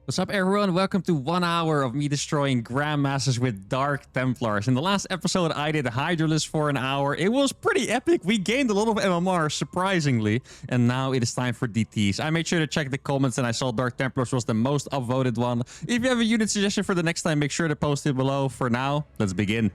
What's up, everyone? Welcome to 1 hour of me destroying Grandmasters with Dark Templars. In the last episode, I did Hydralisk for an hour. It was pretty epic. We gained a lot of MMR, surprisingly. And now it is time for DTs. I made sure to check the comments, and I saw Dark Templars was the most upvoted one. If you have a unit suggestion for the next time, make sure to post it below. For now, let's begin.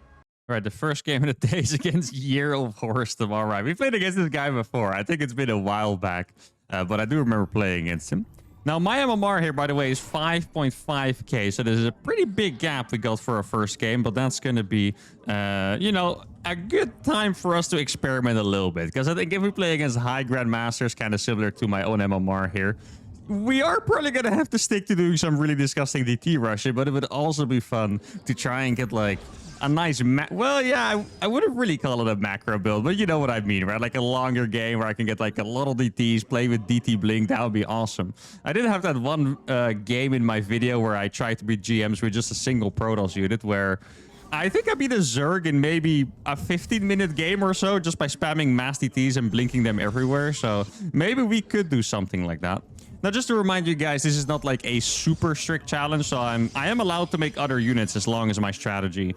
All right, the first game of the day is against Year of Horse. All right, we played against this guy before. I think it's been a while back, but I do remember playing against him. Now, my MMR here, by the way, is 5.5k, so this is a pretty big gap we got for our first game, but that's going to be, you know, a good time for us to experiment a little bit, because I think if we play against high Grandmasters, kind of similar to my own MMR here, we are probably going to have to stick to doing some really disgusting DT rushing, but it would also be fun to try and get, like, a nice well, yeah, I wouldn't really call it a macro build, but you know what I mean, right? Like a longer game where I can get like a little DTs, play with DT Blink. That would be awesome. I did have that one game in my video where I tried to beat GMs with just a single Protoss unit, where I think I beat a Zerg in maybe a 15-minute game or so just by spamming mass DTs and blinking them everywhere. So maybe we could do something like that. Now, just to remind you guys, this is not like a super strict challenge, so I am allowed to make other units as long as my strategy,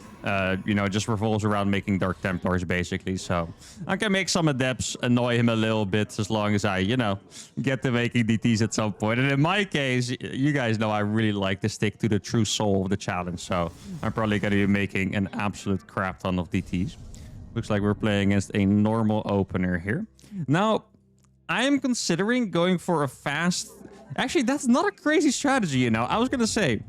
you know, just revolves around making Dark Templars, basically. So I can make some Adepts, annoy him a little bit, as long as I, you know, get to making DTs at some point. And in my case, you guys know I really like to stick to the true soul of the challenge, so I'm probably going to be making an absolute crap ton of DTs. Looks like we're playing against a normal opener here. Now, I am considering going for a fast... Actually, that's not a crazy strategy, you know. I was going to say,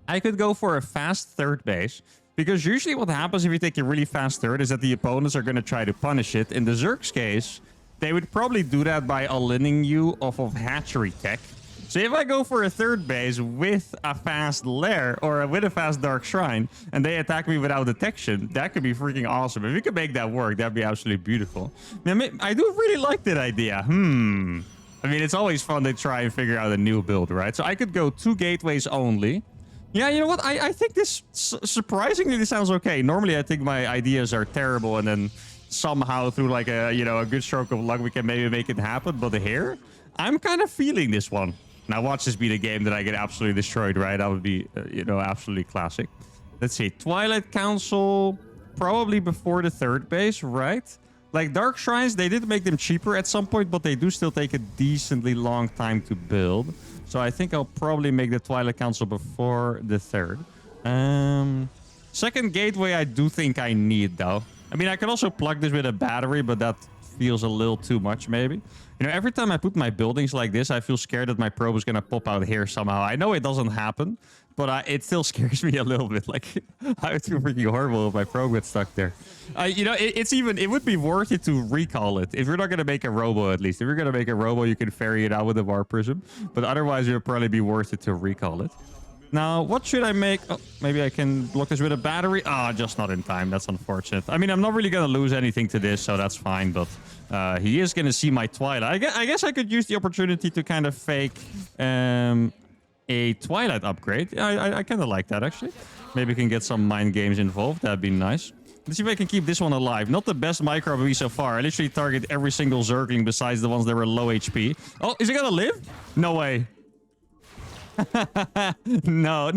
I could go for a fast third base, because usually what happens if you take a really fast third is that the opponents are going to try to punish it. In the Zerg's case, they would probably do that by all-inning you off of hatchery tech. So if I go for a third base with a fast lair or with a fast dark shrine and they attack me without detection, that could be freaking awesome. If we could make that work, that'd be absolutely beautiful. I do really like that idea. I mean, it's always fun to try and figure out a new build, right? So I could go 2 gateways only. Yeah, you know what? I think this, surprisingly, this sounds okay. Normally, I think my ideas are terrible, and then somehow through like a, you know, a good stroke of luck, we can maybe make it happen. But here, I'm kind of feeling this one. Now, watch this be the game that I get absolutely destroyed, right? That would be, you know, absolutely classic. Let's see. Twilight Council, probably before the third base, right? Like, Dark Shrines, they did make them cheaper at some point, but they do still take a decently long time to build. So I think I'll probably make the Twilight Council before the third. Second gateway, I do think I need, though. I mean, I can also plug this with a battery, but that feels a little too much, maybe. You know, every time I put my buildings like this, I feel scared that my probe is going to pop out here somehow. I know it doesn't happen, but it still scares me a little bit. Like, I would feel freaking horrible if my probe gets stuck there. You know, it would be worth it to recall it. If you're not going to make a robo, at least. If you're going to make a robo, you can ferry it out with a War Prism. But otherwise, it would probably be worth it to recall it. Now, what should I make? Oh, maybe I can block this with a battery. Ah, just not in time. That's unfortunate. I mean, I'm not really going to lose anything to this, so that's fine. But he is going to see my Twilight. I guess I could use the opportunity to kind of fake a Twilight upgrade. I kind of like that, actually. Maybe we can get some mind games involved. That'd be nice. Let's see if I can keep this one alive. Not the best micro BB so far. I literally target every single Zergling besides the ones that were low HP. Oh, is it going to live? No way. No,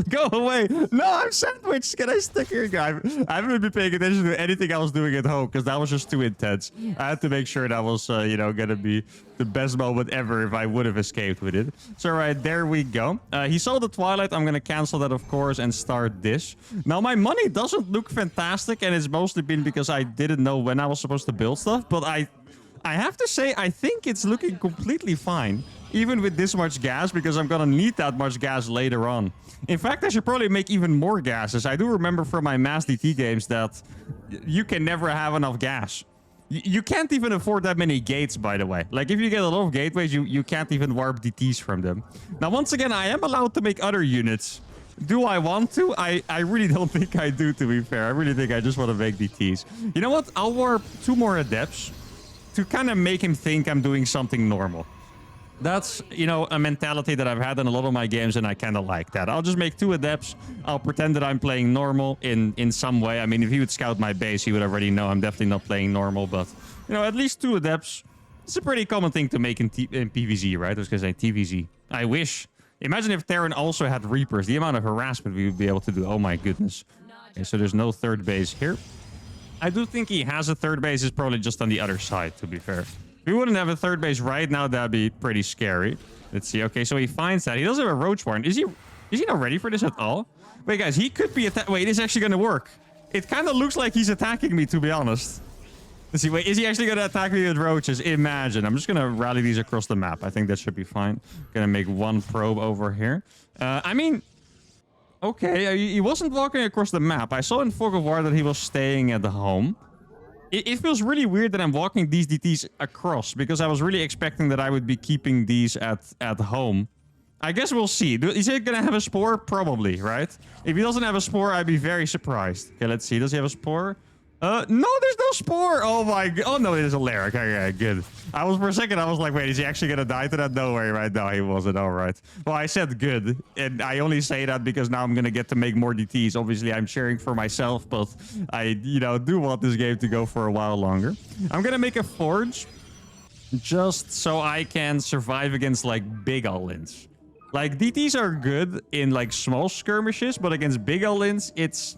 go away. No, I'm sandwiched. Can I stick here, guy? I haven't been paying attention to anything I was doing at home because that was just too intense. I had to make sure that was, you know, gonna be the best moment ever if I would have escaped with it. So, right, there we go. He saw the Twilight. I'm gonna cancel that, of course, and start this. Now, my money doesn't look fantastic, and it's mostly been because I didn't know when I was supposed to build stuff, but I have to say, I think it's looking completely fine. Even with this much gas, because I'm gonna need that much gas later on. In fact, I should probably make even more gases. I do remember from my mass DT games that you can never have enough gas. You can't even afford that many gates, by the way. Like, if you get a lot of gateways, you can't even warp DTs from them. Now, once again, I am allowed to make other units. Do I want to? I really don't think I do, to be fair. I really think I just want to make DTs. You know what? I'll warp 2 more Adepts to kind of make him think I'm doing something normal. That's, you know, a mentality that I've had in a lot of my games, and I kind of like that. I'll just make 2 Adepts. I'll pretend that I'm playing normal in some way. I mean, if he would scout my base, he would already know I'm definitely not playing normal. But, you know, at least 2 Adepts. It's a pretty common thing to make in PvZ, right? I was going to say TVZ. I wish Imagine if Terran also had Reapers. The amount of harassment we would be able to do. Oh my goodness. Okay, so there's no third base here. I do think he has a third base. It's probably just on the other side, to be fair. If we wouldn't have a third base right now, that'd be pretty scary. Let's see. Okay, so he finds that. He doesn't have a Roach Warren. Is he not ready for this at all? Wait, guys, he could be Wait, it's actually going to work. It kind of looks like he's attacking me, to be honest. Let's see. Wait, is he actually going to attack me with roaches? Imagine. I'm just going to rally these across the map. I think that should be fine. Going to make one probe over here. I mean... Okay, he wasn't walking across the map. I saw in Fog of War that he was staying at the home. It feels really weird that I'm walking these DTs across because I was really expecting that I would be keeping these at home. I guess we'll see. Is he going to have a spore? Probably, right? If he doesn't have a spore, I'd be very surprised. Okay, let's see. Does he have a spore? No, there's no spore. Oh my god. Oh no, it is a lair. Okay, good. For a second, I was like, wait, is he actually gonna die to that? No way, right? No, he wasn't. All right. Well, I said good. And I only say that because now I'm gonna get to make more DTs. Obviously, I'm cheering for myself, but I, do want this game to go for a while longer. I'm gonna make a forge just so I can survive against like big all-ins. Like DTs are good in like small skirmishes, but against big all-ins, it's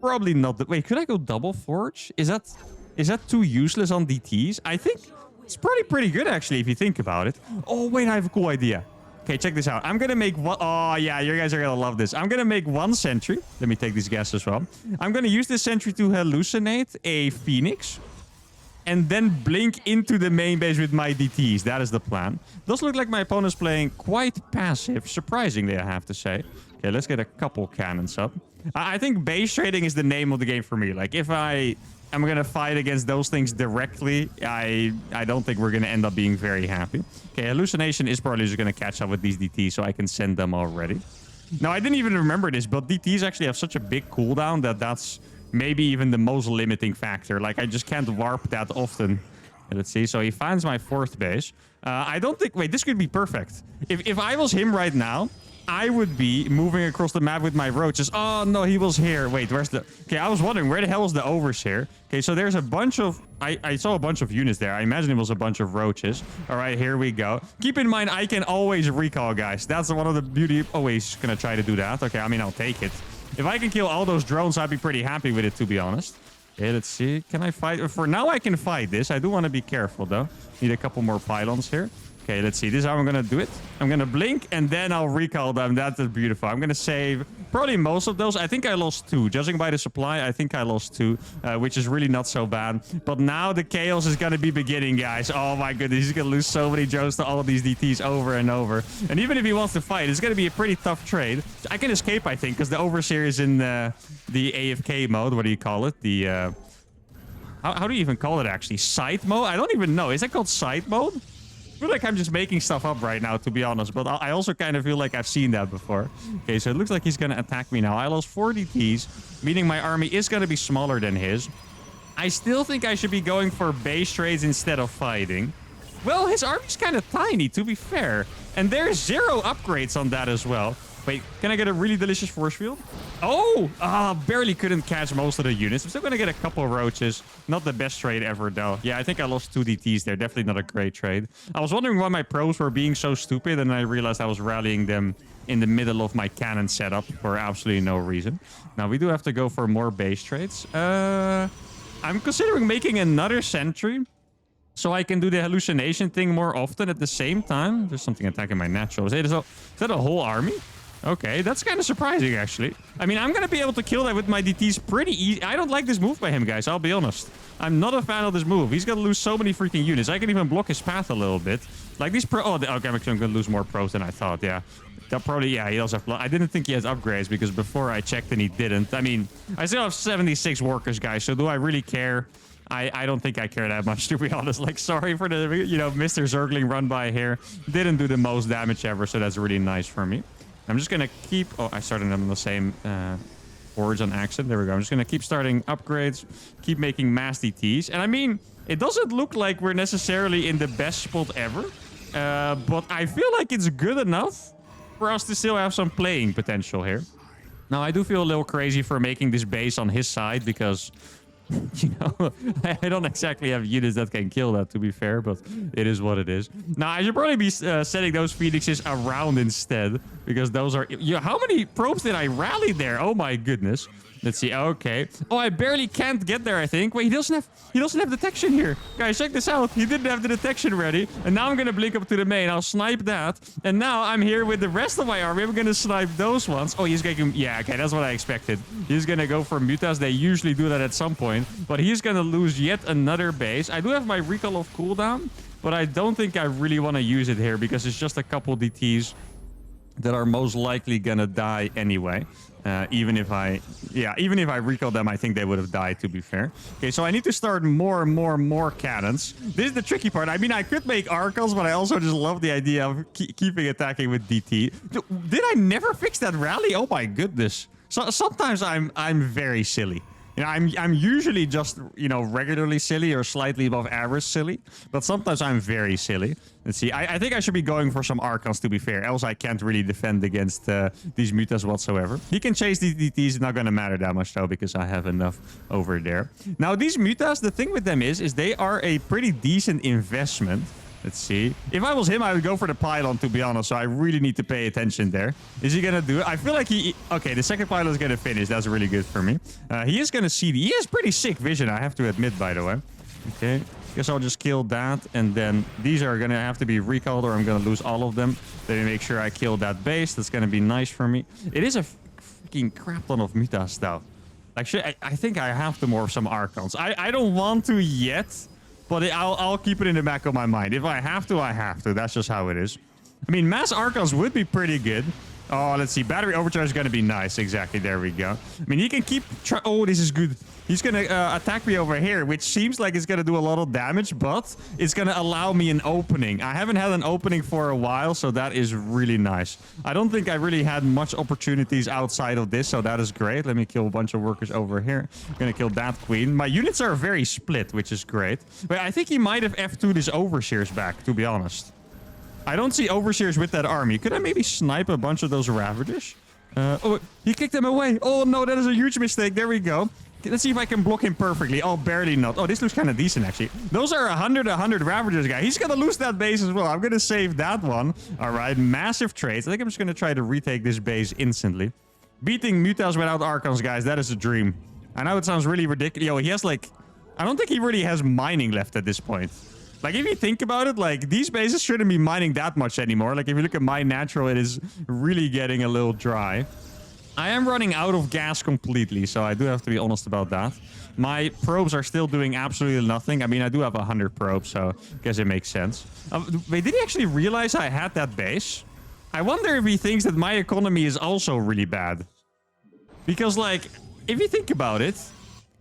probably not. Wait, could I go double forge? Is that too useless on DTs? I think it's pretty good actually if you think about it. Oh wait, I have a cool idea. Okay, check this out. I'm gonna make one. Oh yeah, you guys are gonna love this. I'm gonna make one sentry. Let me take these gas as well. I'm gonna use this sentry to hallucinate a phoenix and then blink into the main base with my DTs. That is the plan. Does look like my opponent's playing quite passive, surprisingly, I have to say. Okay, let's get a couple cannons up. I think base trading is the name of the game for me. Like, if I am going to fight against those things directly, I don't think we're going to end up being very happy. Okay, hallucination is probably just going to catch up with these DTs, so I can send them already. Now, I didn't even remember this, but DTs actually have such a big cooldown that's maybe even the most limiting factor. Like, I just can't warp that often. Let's see. So he finds my fourth base. I don't think... Wait, this could be perfect. If I was him right now, I would be moving across the map with my roaches. Oh, no, he was here. Wait, where's the... Okay, I was wondering, where the hell is the overseer? Okay, so there's a bunch of... I saw a bunch of units there. I imagine it was a bunch of roaches. All right, here we go. Keep in mind, I can always recall, guys. That's one of the beauty... Oh, he's going to try to do that. Okay, I mean, I'll take it. If I can kill all those drones, I'd be pretty happy with it, to be honest. Okay, let's see. Can I fight? For now, I can fight this. I do want to be careful, though. Need a couple more pylons here. Okay, let's see. This is how I'm going to do it. I'm going to blink, and then I'll recall them. That is beautiful. I'm going to save probably most of those. I think I lost 2. Judging by the supply, I think I lost 2, which is really not so bad. But now the chaos is going to be beginning, guys. Oh, my goodness. He's going to lose so many drones to all of these DTs over and over. And even if he wants to fight, it's going to be a pretty tough trade. I can escape, I think, because the Overseer is in the AFK mode. What do you call it? The... How do you even call it, actually? Side mode? I don't even know. Is that called side mode? I feel like I'm just making stuff up right now, to be honest. But I also kind of feel like I've seen that before. Okay, so it looks like he's going to attack me now. I lost 4 DTs, meaning my army is going to be smaller than his. I still think I should be going for base trades instead of fighting. Well, his army's kind of tiny, to be fair. And there's 0 upgrades on that as well. Wait, can I get a really delicious force field? Oh! Barely couldn't catch most of the units. I'm still going to get a couple of roaches. Not the best trade ever, though. Yeah, I think I lost 2 DTs there. Definitely not a great trade. I was wondering why my pros were being so stupid, and I realized I was rallying them in the middle of my cannon setup for absolutely no reason. Now, we do have to go for more base trades. I'm considering making another sentry, so I can do the hallucination thing more often at the same time. There's something attacking my natural. Is that a whole army? Okay, that's kind of surprising, actually. I mean, I'm going to be able to kill that with my DTs pretty easy. I don't like this move by him, guys. I'll be honest. I'm not a fan of this move. He's going to lose so many freaking units. I can even block his path a little bit. Like these pro... Oh, okay, I'm actually going to lose more pros than I thought, yeah. That probably... Yeah, he does have... I didn't think he has upgrades because before I checked and he didn't. I mean, I still have 76 workers, guys. So do I really care? I don't think I care that much, to be honest. Like, sorry for the, Mr. Zergling run by here. Didn't do the most damage ever, so that's really nice for me. I'm just going to keep... Oh, I started them on the same forge on accident. There we go. I'm just going to keep starting upgrades, keep making mass DTs. And I mean, it doesn't look like we're necessarily in the best spot ever. But I feel like it's good enough for us to still have some playing potential here. Now, I do feel a little crazy for making this base on his side because You know, I don't exactly have units that can kill that, to be fair, but it is what it is. Now, I should probably be setting those Phoenixes around instead, because those are... how many probes did I rally there? Oh my goodness. Let's see. Okay. Oh, I barely can't get there, I think. Wait, he doesn't have detection here. Guys, check this out. He didn't have the detection ready. And now I'm going to blink up to the main. I'll snipe that. And now I'm here with the rest of my army. I'm going to snipe those ones. Oh, he's going to... Yeah, okay. That's what I expected. He's going to go for mutas. They usually do that at some point. But he's going to lose yet another base. I do have my recall of cooldown. But I don't think I really want to use it here, because it's just a couple DTs that are most likely going to die anyway. Even if I recall them, I think they would have died, to be fair. Okay, so I need to start more and more cannons. This is the tricky part. I mean, I could make Archons, but I also just love the idea of keeping attacking with DT. Did I never fix that rally? Oh my goodness. So sometimes I'm very silly. You know, I'm usually just, you know, regularly silly or slightly above average silly. But sometimes I'm very silly. Let's see. I think I should be going for some Archons, to be fair. Else I can't really defend against these mutas whatsoever. He can chase these DTs. It's not going to matter that much, though, because I have enough over there. Now, these mutas, the thing with them is they are a pretty decent investment. Let's see. If I was him, I would go for the pylon, to be honest. So I really need to pay attention there. Is he going to do it? I feel like he... Okay, the second pylon is going to finish. That's really good for me. He is going to see... He has pretty sick vision, I have to admit, by the way. Okay. Guess I'll just kill that. And then these are going to have to be recalled, or I'm going to lose all of them. Let me make sure I kill that base. That's going to be nice for me. It is a freaking crap ton of mutas, though. Actually, I think I have to morph some Archons. I don't want to yet... But I'll keep it in the back of my mind. If I have to, I have to. That's just how it is. I mean, mass Archons would be pretty good. Oh, let's see. Battery overcharge is going to be nice. Exactly. There we go. I mean, he can keep... Oh, this is good. He's going to attack me over here, which seems like it's going to do a lot of damage, but it's going to allow me an opening. I haven't had an opening for a while, so that is really nice. I don't think I really had much opportunities outside of this, so that is great. Let me kill a bunch of workers over here. I'm going to kill that queen. My units are very split, which is great. But I think he might have F2'd his overseers back, to be honest. I don't see overseers with that army. Could I maybe snipe a bunch of those ravagers? Oh, he kicked them away. Oh, no, that is a huge mistake. There we go. Let's see if I can block him perfectly. Oh, barely not. Oh, this looks kind of decent, actually. Those are 100 ravagers, guy. He's going to lose that base as well. I'm going to save that one. All right, massive trades. I think I'm just going to try to retake this base instantly. Beating mutas without Archons, guys, that is a dream. I know it sounds really ridiculous. Yo, he has, like... I don't think he really has mining left at this point. Like, if you think about it, like, these bases shouldn't be mining that much anymore. Like, if you look at mine natural, it is really getting a little dry. I am running out of gas completely, so I do have to be honest about that. My probes are still doing absolutely nothing. I mean, I do have 100 probes, so I guess it makes sense. Wait, did he actually realize I had that base? I wonder if he thinks that my economy is also really bad. Because, like, if you think about it...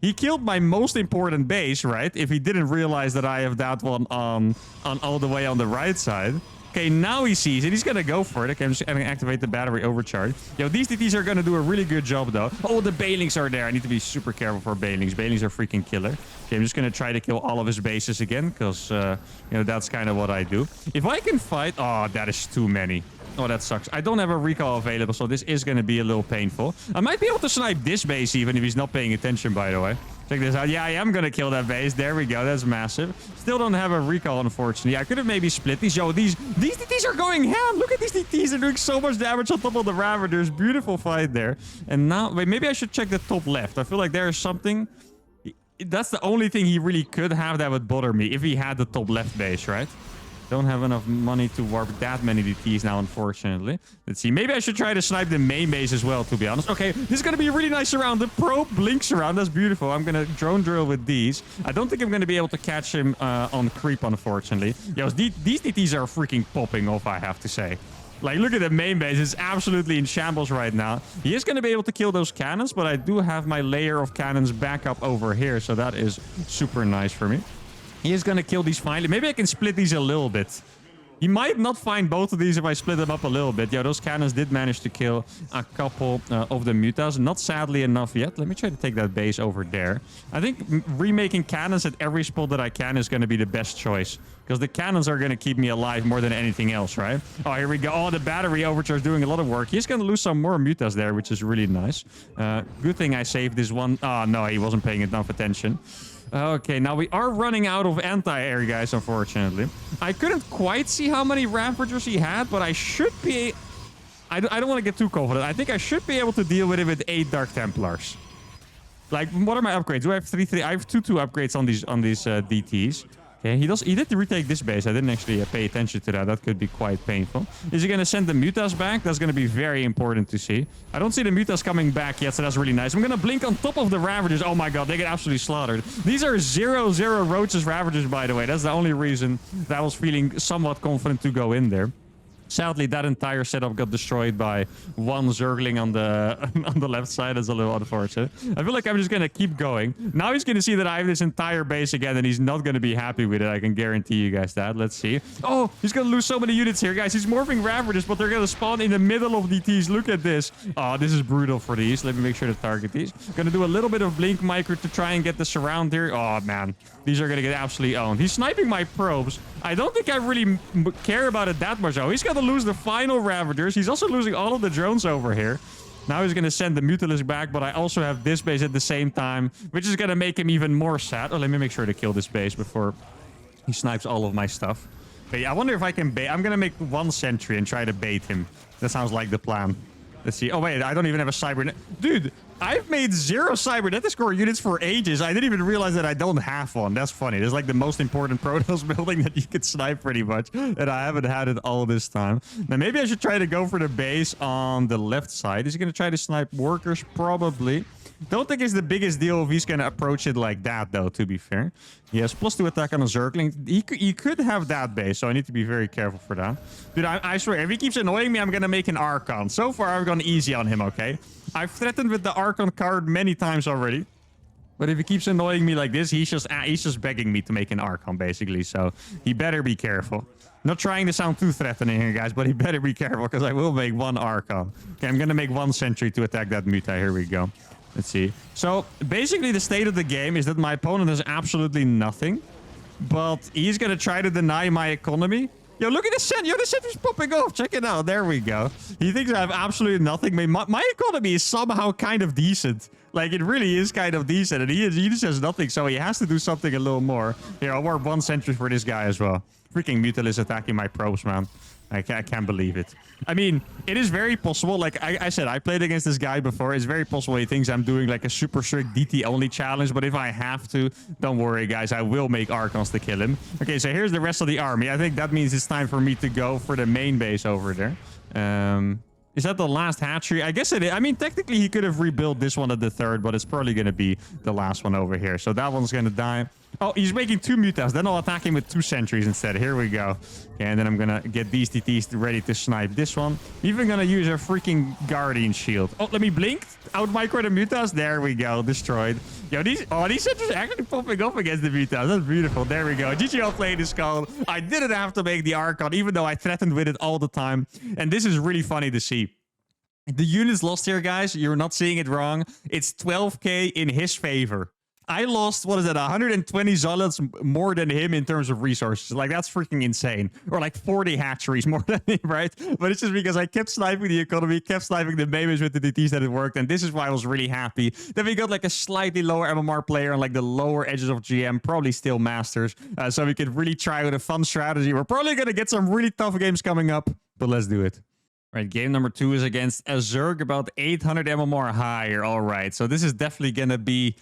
He killed my most important base, right? If he didn't realize that I have that one on all the way on the right side. Okay, now he sees it. He's going to go for it. Okay, I'm just going to activate the battery overcharge. Yo, these DTs are going to do a really good job, though. Oh, the Bailings are there. I need to be super careful for Bailings. Bailings are freaking killer. Okay, I'm just going to try to kill all of his bases again, because, you know, that's kind of what I do. If I can fight... Oh, that is too many. Oh, that sucks. I don't have a recall available, so this is going to be a little painful. I might be able to snipe this base even if he's not paying attention, by the way. Check this out. Yeah, I am going to kill that base. There we go. That's massive. Still don't have a recall, unfortunately. I could have maybe split these. Yo, these DTs are going ham. Look at these DTs. They're doing so much damage on top of the Ravagers. Beautiful fight there. And now, wait, maybe I should check the top left. I feel like there is something... That's the only thing he really could have that would bother me if he had the top left base, right? Don't have enough money to warp that many DTs now, unfortunately. Let's see. Maybe I should try to snipe the main base as well, to be honest. Okay, this is going to be a really nice round. The probe blinks around. That's beautiful. I'm going to drone drill with these. I don't think I'm going to be able to catch him on creep, unfortunately. Yo, these DTs are freaking popping off, I have to say. Like, look at the main base. It's absolutely in shambles right now. He is going to be able to kill those cannons, but I do have my layer of cannons back up over here, so that is super nice for me. He is going to kill these finally. Maybe I can split these a little bit. He might not find both of these if I split them up a little bit. Yeah, those cannons did manage to kill a couple of the mutas. Not sadly enough yet. Let me try to take that base over there. I think remaking cannons at every spot that I can is going to be the best choice. Because the cannons are going to keep me alive more than anything else, right? Oh, here we go. Oh, the battery overcharge doing a lot of work. He's going to lose some more mutas there, which is really nice. Good thing I saved this one. Oh, no, he wasn't paying enough attention. Okay, now we are running out of anti-air, guys, unfortunately. I couldn't quite see how many Ravagers he had, but I should be... I don't want to get too confident. I think I should be able to deal with it with 8 Dark Templars. Like, what are my upgrades? Do I have 3? I have 2 upgrades on these DTs. Okay, he did retake this base. I didn't actually pay attention to that. That could be quite painful. Is he going to send the mutas back? That's going to be very important to see. I don't see the mutas coming back yet, so that's really nice. I'm going to blink on top of the Ravagers. Oh my god, they get absolutely slaughtered. These are 0-0 Roaches Ravagers, by the way. That's the only reason that I was feeling somewhat confident to go in there. Sadly, that entire setup got destroyed by one Zergling on the left side. That's a little unfortunate. I feel like I'm just going to keep going. Now he's going to see that I have this entire base again, and he's not going to be happy with it. I can guarantee you guys that. Let's see. Oh, he's going to lose so many units here, guys. He's morphing Ravagers, but they're going to spawn in the middle of DTs. Look at this. Oh, this is brutal for these. Let me make sure to target these. Going to do a little bit of Blink Micro to try and get the surround here. Oh, man. These are going to get absolutely owned. He's sniping my probes. I don't think I really care about it that much, though. He's going to lose the final Ravagers. He's also losing all of the drones over here. Now he's going to send the Mutalisk back, but I also have this base at the same time, which is going to make him even more sad. Oh, let me make sure to kill this base before he snipes all of my stuff. But yeah, I wonder if I can bait. I'm going to make 1 sentry and try to bait him. That sounds like the plan. Let's see. Oh, wait, I don't even have a cybernet. Dude, I've made 0 cybernetic core units for ages. I didn't even realize that I don't have one. That's funny. It's like the most important Protoss building that you could snipe pretty much. And I haven't had it all this time. Now, maybe I should try to go for the base on the left side. Is he going to try to snipe workers? Probably. Don't think it's the biggest deal if he's going to approach it like that, though, to be fair. He has +2 attack on a Zergling. He could have that base, so I need to be very careful for that. Dude, I swear, if he keeps annoying me, I'm going to make an Archon. So far, I've gone easy on him, okay? I've threatened with the Archon card many times already. But if he keeps annoying me like this, he's just begging me to make an Archon, basically. So he better be careful. Not trying to sound too threatening here, guys, but he better be careful, because I will make 1 Archon. Okay, I'm going to make 1 sentry to attack that Muta. Here we go. Let's see. So, basically, the state of the game is that my opponent has absolutely nothing. But he's going to try to deny my economy. Yo, look at the sentry. Yo, the sentry's popping off. Check it out. There we go. He thinks I have absolutely nothing. My economy is somehow kind of decent. Like, it really is kind of decent. And he just has nothing, so he has to do something a little more. Here, I'll work 1 sentry for this guy as well. Freaking Mutal attacking my probes, man. I can't believe it. I mean, it is very possible. Like I said, I played against this guy before. It's very possible he thinks I'm doing like a super strict DT only challenge. But if I have to, don't worry, guys. I will make Archons to kill him. Okay, so here's the rest of the army. I think that means it's time for me to go for the main base over there. Is that the last hatchery? I guess it is. I mean, technically, he could have rebuilt this one at the 3rd, but it's probably going to be the last one over here. So that one's going to die. Oh, he's making 2 mutas. Then I'll attack him with 2 sentries instead. Here we go. Okay, and then I'm going to get these TTs ready to snipe this one. Even going to use a freaking Guardian Shield. Oh, let me blink. Out micro the mutas. There we go. Destroyed. Yo, these sentries are actually popping up against the mutas. That's beautiful. There we go. GG, I'll play this call. I didn't have to make the Archon, even though I threatened with it all the time. And this is really funny to see. The units lost here, guys. You're not seeing it wrong. It's 12k in his favor. I lost, what is that, 120 Zolets more than him in terms of resources. Like, that's freaking insane. Or like 40 hatcheries more than him, right? But it's just because I kept sniping the economy, kept sniping the Mavis with the DTs that it worked. And this is why I was really happy. Then we got like a slightly lower MMR player on like the lower edges of GM, probably still Masters. So we could really try with a fun strategy. We're probably going to get some really tough games coming up, but let's do it. Right, game number 2 is against a Zerg about 800 MMR higher. All right, so this is definitely going to be...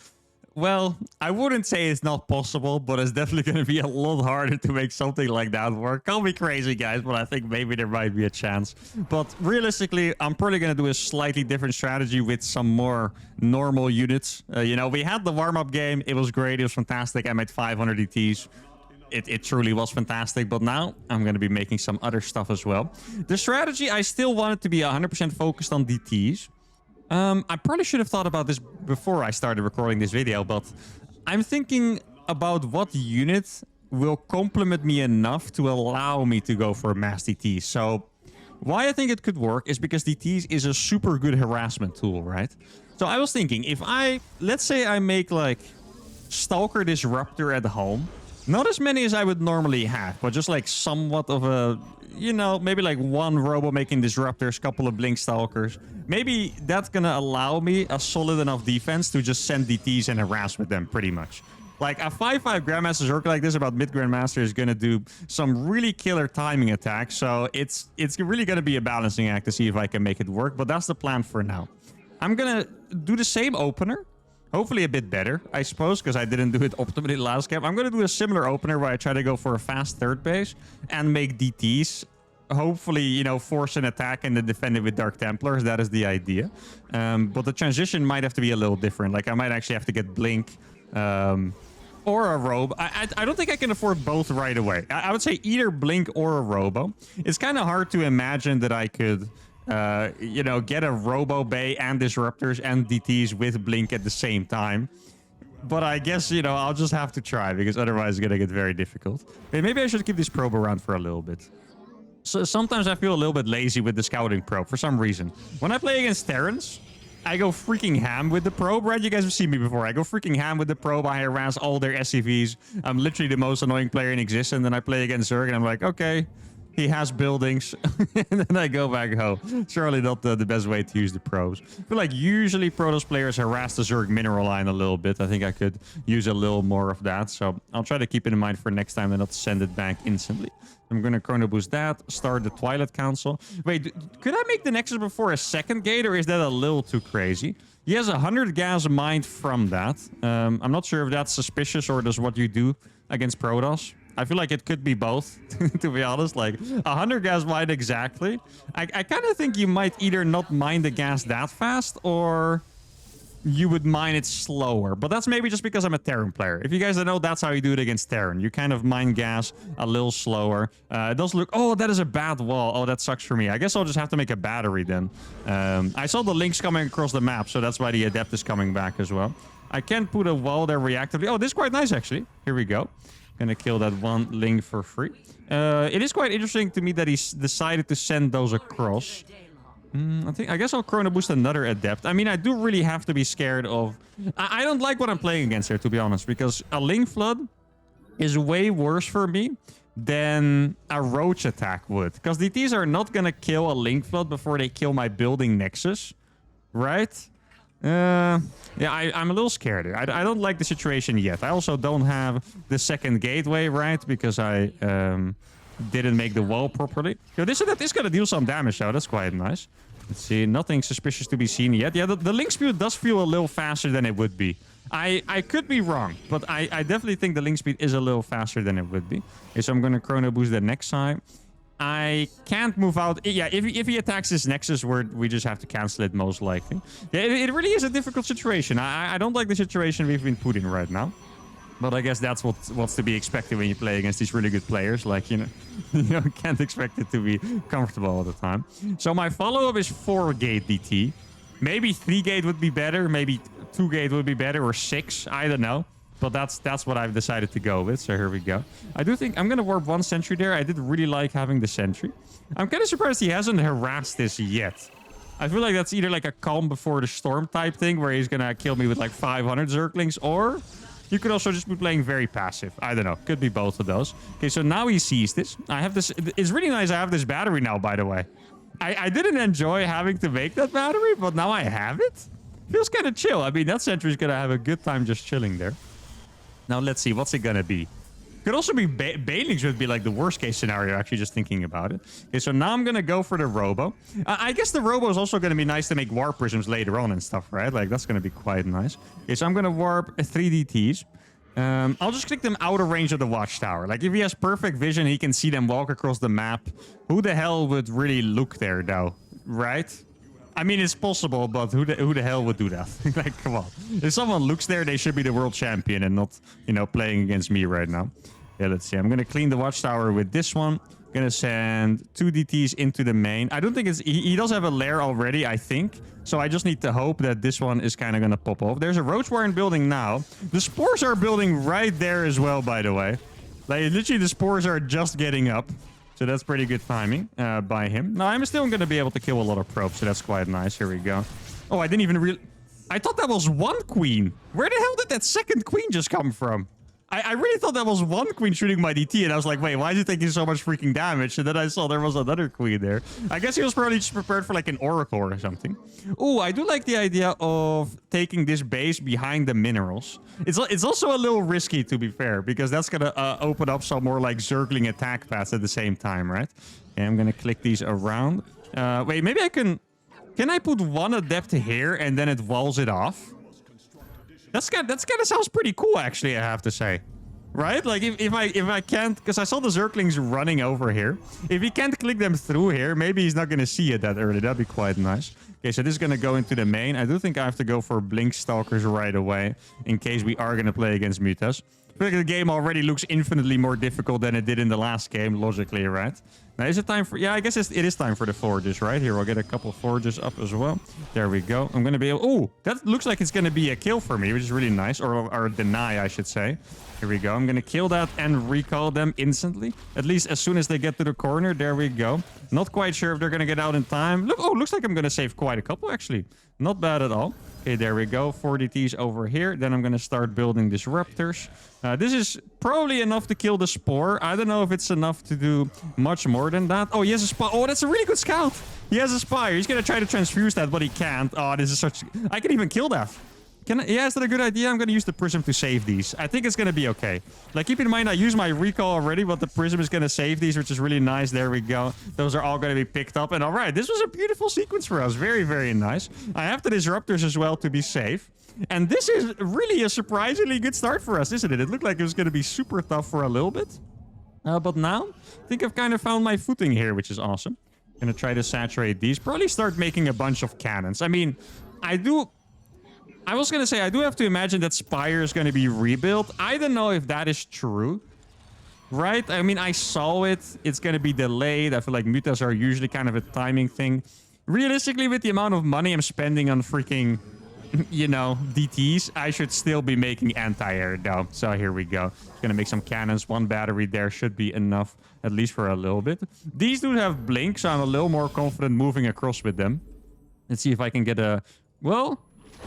Well, I wouldn't say it's not possible, but it's definitely going to be a lot harder to make something like that work. Call me crazy, guys, but I think maybe there might be a chance. But realistically, I'm probably going to do a slightly different strategy with some more normal units. You know, we had the warm-up game. It was great. It was fantastic. I made 500 DTs. It truly was fantastic, but now I'm going to be making some other stuff as well. The strategy, I still want it to be 100% focused on DTs. I probably should have thought about this before I started recording this video, but I'm thinking about what unit will complement me enough to allow me to go for mass DTs. So why I think it could work is because DTs is a super good harassment tool, right? So I was thinking, if let's say I make like Stalker Disruptor at home, not as many as I would normally have, but just like somewhat of a, maybe like one Robo making Disruptors, couple of Blink Stalkers. Maybe that's gonna allow me a solid enough defense to just send DTs and harass with them pretty much. Like a 5-5 Grandmaster Zerk like this about mid Grandmaster is gonna do some really killer timing attacks. So it's really gonna be a balancing act to see if I can make it work. But that's the plan for now. I'm gonna do the same opener. Hopefully a bit better, I suppose, because I didn't do it optimally last game. I'm going to do a similar opener where I try to go for a fast third base and make DTs. Hopefully, force an attack and then defend it with Dark Templars. That is the idea. But the transition might have to be a little different. Like, I might actually have to get Blink or a Robo. I don't think I can afford both right away. I would say either Blink or a Robo. It's kind of hard to imagine that I could... get a Robo Bay and Disruptors and DTs with Blink at the same time. But I guess, I'll just have to try because otherwise it's going to get very difficult. Maybe I should keep this probe around for a little bit. So sometimes I feel a little bit lazy with the scouting probe for some reason. When I play against Terrans, I go freaking ham with the probe, right? You guys have seen me before. I go freaking ham with the probe. I harass all their SCVs. I'm literally the most annoying player in existence. And then I play against Zerg and I'm like, okay... He has buildings, and then I go back home. Surely not the best way to use the probes. I feel like usually Protoss players harass the Zerg mineral line a little bit. I think I could use a little more of that. So I'll try to keep it in mind for next time and not send it back instantly. I'm going to chrono boost that, start the Twilight Council. Wait, could I make the Nexus before a second gate, or is that a little too crazy? He has 100 gas mined from that. I'm not sure if that's suspicious or just what you do against Protoss. I feel like it could be both, to be honest. Like, 100 gas mine exactly. I kind of think you might either not mine the gas that fast, or you would mine it slower. But that's maybe just because I'm a Terran player. If you guys don't know, that's how you do it against Terran. You kind of mine gas a little slower. It does look... Oh, that is a bad wall. Oh, that sucks for me. I guess I'll just have to make a battery then. I saw the links coming across the map, so that's why the Adept is coming back as well. I can't put a wall there reactively. Oh, this is quite nice, actually. Here we go. Gonna kill that one link for free. It is quite interesting to me that he's decided to send those across. I guess I'll chrono boost another Adept. I mean, I do really have to be scared of... I don't like what I'm playing against here, to be honest, because a Link Flood is way worse for me than a Roach attack would. Because DTs are not gonna kill a Link Flood before they kill my building Nexus, right? Yeah, I'm a little scared. I don't like the situation yet. I also don't have the second gateway, right? Because I didn't make the wall properly. Yo, this is going to deal some damage, though. That's quite nice. Let's see. Nothing suspicious to be seen yet. Yeah, the Link Speed does feel a little faster than it would be. I could be wrong, but I definitely think the Link Speed is a little faster than it would be. Okay, so I'm going to chrono boost the next side. I can't move out. Yeah, if he attacks this Nexus, we just have to cancel it most likely. Yeah, it really is a difficult situation. I don't like the situation we've been put in right now. But I guess that's what's to be expected when you play against these really good players. Like, you can't expect it to be comfortable all the time. So my follow-up is 4-gate DT. Maybe 3-gate would be better. Maybe 2-gate would be better, or 6. I don't know. But that's what I've decided to go with. So here we go. I do think I'm going to warp 1 sentry there. I did really like having the sentry. I'm kind of surprised he hasn't harassed this yet. I feel like that's either like a calm before the storm type thing, where he's going to kill me with like 500 Zerglings, or you could also just be playing very passive. I don't know. Could be both of those. Okay, so now he sees this. I have this. It's really nice I have this battery now, by the way. I didn't enjoy having to make that battery, but now I have it. Feels kind of chill. I mean, that sentry's going to have a good time just chilling there. Now, let's see. What's it going to be? Could also be... Banelings would be like the worst case scenario, actually, just thinking about it. Okay, so now I'm going to go for the Robo. I guess the Robo is also going to be nice to make Warp Prisms later on and stuff, right? Like, that's going to be quite nice. Okay, so I'm going to warp 3 DTs. I'll just click them out of range of the Watchtower. Like, if he has perfect vision, he can see them walk across the map. Who the hell would really look there, though? Right? I mean, it's possible, but who the hell would do that? Like, come on. If someone looks there, they should be the world champion and not, playing against me right now. Yeah, let's see. I'm going to clean the Watchtower with this one. I'm going to send 2 DTs into the main. I don't think it's... He does have a lair already, I think. So I just need to hope that this one is kind of going to pop off. There's a Roach Warren building now. The Spores are building right there as well, by the way. Like, literally, the spores are just getting up. So that's pretty good timing by him. Now, I'm still going to be able to kill a lot of probes, so that's quite nice. Here we go. Oh, I didn't even really... I thought that was one queen. Where the hell did that second queen just come from? I really thought that was one queen shooting my DT, and I was like, wait, why is it taking so much freaking damage? And then I saw there was another queen there. I guess he was probably just prepared for like an oracle or something. Oh, I do like the idea of taking this base behind the minerals. It's also a little risky, to be fair, because that's going to open up some more like circling attack paths at the same time, right? And I'm going to click these around. Wait, maybe I can... Can I put one adept here and then it walls it off? That's kind of sounds pretty cool, actually, I have to say. Right? Like, if I can't... Because I saw the Zerglings running over here. If he can't click them through here, maybe he's not going to see it that early. That'd be quite nice. Okay, so this is going to go into the main. I do think I have to go for Blink Stalkers right away, in case we are going to play against Mutas. I feel like the game already looks infinitely more difficult than it did in the last game, logically, right? Now, is it time for... Yeah, I guess it is time for the forges, right? Here, we'll get a couple forges up as well. There we go. I'm going to be able... Oh, that looks like it's going to be a kill for me, which is really nice. Or a deny, I should say. Here we go. I'm going to kill that and recall them instantly. At least as soon as they get to the corner. There we go. Not quite sure if they're going to get out in time. Look, oh, looks like I'm going to save quite a couple, actually. Not bad at all. Okay, there we go. 4 DTs over here. Then I'm going to start building disruptors. This is probably enough to kill the spore. I don't know if it's enough to do much more than that. Oh, he has a spire. Oh, that's a really good scout. He has a spire. He's going to try to transfuse that, but he can't. Oh, this is such... I can even kill that. Yeah, is that a good idea? I'm going to use the prism to save these. I think it's going to be okay. Like, keep in mind, I used my recall already, but the prism is going to save these, which is really nice. There we go. Those are all going to be picked up. And all right, this was a beautiful sequence for us. Very, very nice. I have the disruptors as well to be safe. And this is really a surprisingly good start for us, isn't it? It looked like it was going to be super tough for a little bit. But now, I think I've kind of found my footing here, which is awesome. I'm going to try to saturate these. Probably start making a bunch of cannons. I mean, I was going to say, I do have to imagine that Spire is going to be rebuilt. I don't know if that is true. Right? I mean, I saw it. It's going to be delayed. I feel like mutas are usually kind of a timing thing. Realistically, with the amount of money I'm spending on freaking, you know, DTs, I should still be making anti-air, though. So here we go. Going to make some cannons. 1 battery there should be enough, at least for a little bit. These do have blink, so I'm a little more confident moving across with them. Let's see if I can get a... Well...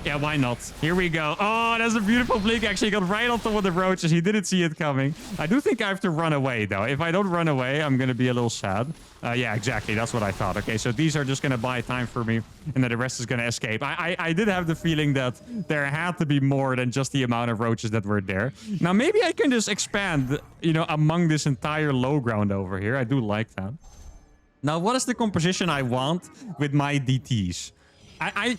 Yeah, why not? Here we go. Oh, that's a beautiful blink. Actually, got right on top of the roaches. He didn't see it coming. I do think I have to run away, though. If I don't run away, I'm going to be a little sad. Yeah, exactly. That's what I thought. Okay, so these are just going to buy time for me, and then the rest is going to escape. I did have the feeling that there had to be more than just the amount of roaches that were there. Now, maybe I can just expand, you know, among this entire low ground over here. I do like that. Now, what is the composition I want with my DTs?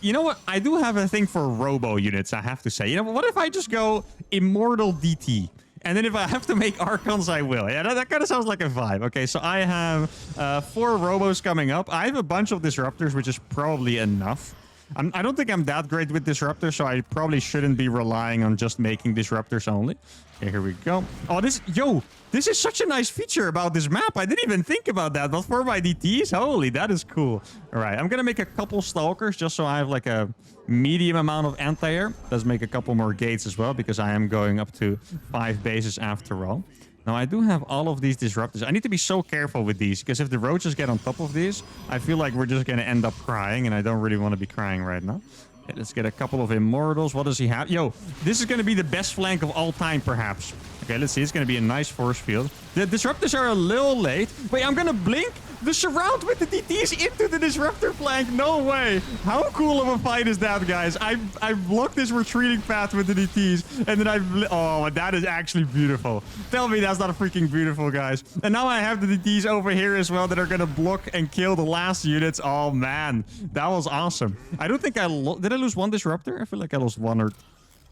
You know what? I do have a thing for robo units, I have to say. You know, what if I just go Immortal DT? And then if I have to make Archons, I will. Yeah, that kind of sounds like a vibe. Okay, so I have 4 robos coming up. I have a bunch of disruptors, which is probably enough. I don't think I'm that great with disruptors, so I probably shouldn't be relying on just making disruptors only. Okay, here we go. Oh, this is such a nice feature about this map. I didn't even think about that, but for my DTs, holy, that is cool. All right, I'm going to make a couple stalkers just so I have like a medium amount of anti-air. Let's make a couple more gates as well, because I am going up to 5 bases after all. Now, I do have all of these disruptors. I need to be so careful with these, because if the roaches get on top of these, I feel like we're just going to end up crying, and I don't really want to be crying right now. Okay, let's get a couple of immortals. What does he have? Yo, this is going to be the best flank of all time, perhaps. Okay, let's see. It's going to be a nice force field. The disruptors are a little late. Wait, I'm going to blink the surround with the DTs into the disruptor flank. No way. How cool of a fight is that, guys? I blocked this retreating path with the DTs, and then oh, that is actually beautiful. Tell me that's not freaking beautiful, guys. And now I have the DTs over here as well that are going to block and kill the last units. Oh, man. That was awesome. I don't think did I lose 1 disruptor? I feel like I lost 1 or...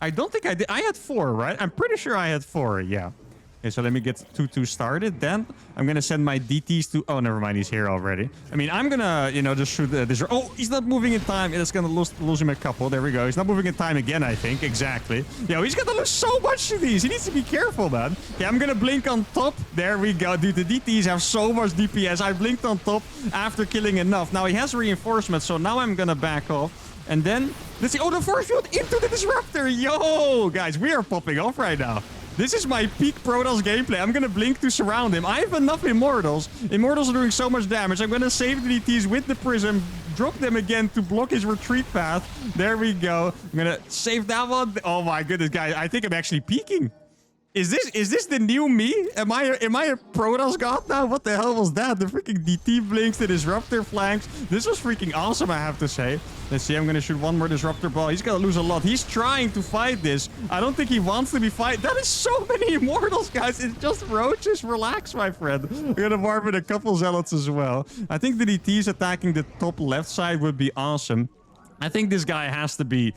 I don't think I did. I had 4, right? I'm pretty sure I had 4, yeah. Okay, so let me get 2-2 started. Then I'm going to send my DTs to... Oh, never mind. He's here already. I mean, I'm going to, you know, just shoot this... Oh, he's not moving in time. It's going to lose him a couple. There we go. He's not moving in time again, I think. Exactly. Yo, he's going to lose so much to these. He needs to be careful, man. Okay, I'm going to blink on top. There we go. Dude, the DTs have so much DPS. I blinked on top after killing enough. Now, he has reinforcements, so now I'm going to back off. And then, let's see. Oh, the force field into the disruptor. Yo, guys, we are popping off right now. This is my peak Protoss gameplay. I'm gonna blink to surround him. I have enough Immortals. Immortals are doing so much damage. I'm gonna save the DTs with the Prism, drop them again to block his retreat path. There we go. I'm gonna save that one. Oh my goodness, guys. I think I'm actually peaking. Is this the new me? Am I a Protoss god now? What the hell was that? The freaking DT blinks, the disruptor flanks. This was freaking awesome, I have to say. Let's see, I'm gonna shoot one more disruptor ball. He's gonna lose a lot. He's trying to fight this. I don't think he wants to be fight. That is so many Immortals, guys. It's just roaches. Relax, my friend. I'm gonna warp in a couple Zealots as well. I think the DTs attacking the top left side would be awesome. I think this guy has to be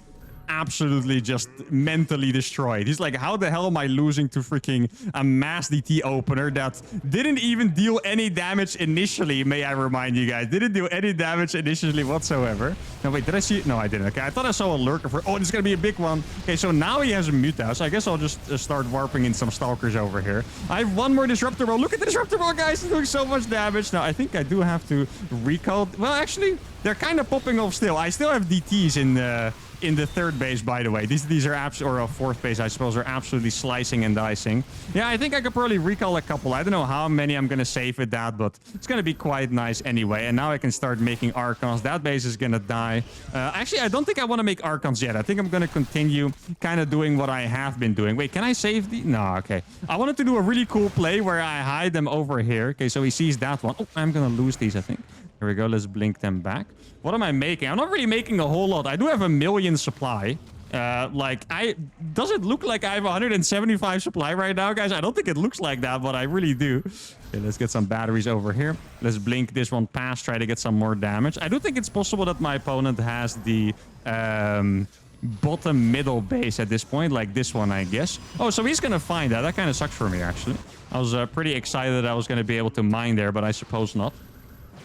absolutely just mentally destroyed. He's like, how the hell am I losing to freaking a mass DT opener that didn't even deal any damage initially, may I remind you guys. Didn't do any damage initially whatsoever. No, wait, did I see it? No, I didn't. Okay, I thought I saw a lurker for... Oh, this is gonna be a big one. Okay, so now he has a Mutas. I guess I'll just start warping in some Stalkers over here. I have one more Disruptor Ball. Look at the Disruptor Ball, guys. It's doing so much damage. Now, I think I do have to recall... Well, actually, they're kind of popping off still. I still have DTs in the third base, by the way. These are or a fourth base, I suppose, are absolutely slicing and dicing. Yeah, I think I could probably recall a couple. I don't know how many I'm going to save with that, but it's going to be quite nice anyway. And now I can start making Archons. That base is going to die. Actually, I don't think I want to make Archons yet. I think I'm going to continue kind of doing what I have been doing. Wait, can I save the... No, okay. I wanted to do a really cool play where I hide them over here. Okay, so he sees that one. Oh, I'm going to lose these, I think. Here we go. Let's blink them back. What am I making? I'm not really making a whole lot. I do have 1 million supply. Does it look like I have 175 supply right now, guys? I don't think it looks like that, but I really do. Okay, let's get some batteries over here. Let's blink this one past, try to get some more damage. I do think it's possible that my opponent has the bottom middle base at this point, like this one, I guess. Oh, so he's gonna find that. That kind of sucks for me, actually. I was pretty excited that I was gonna be able to mine there, but I suppose not.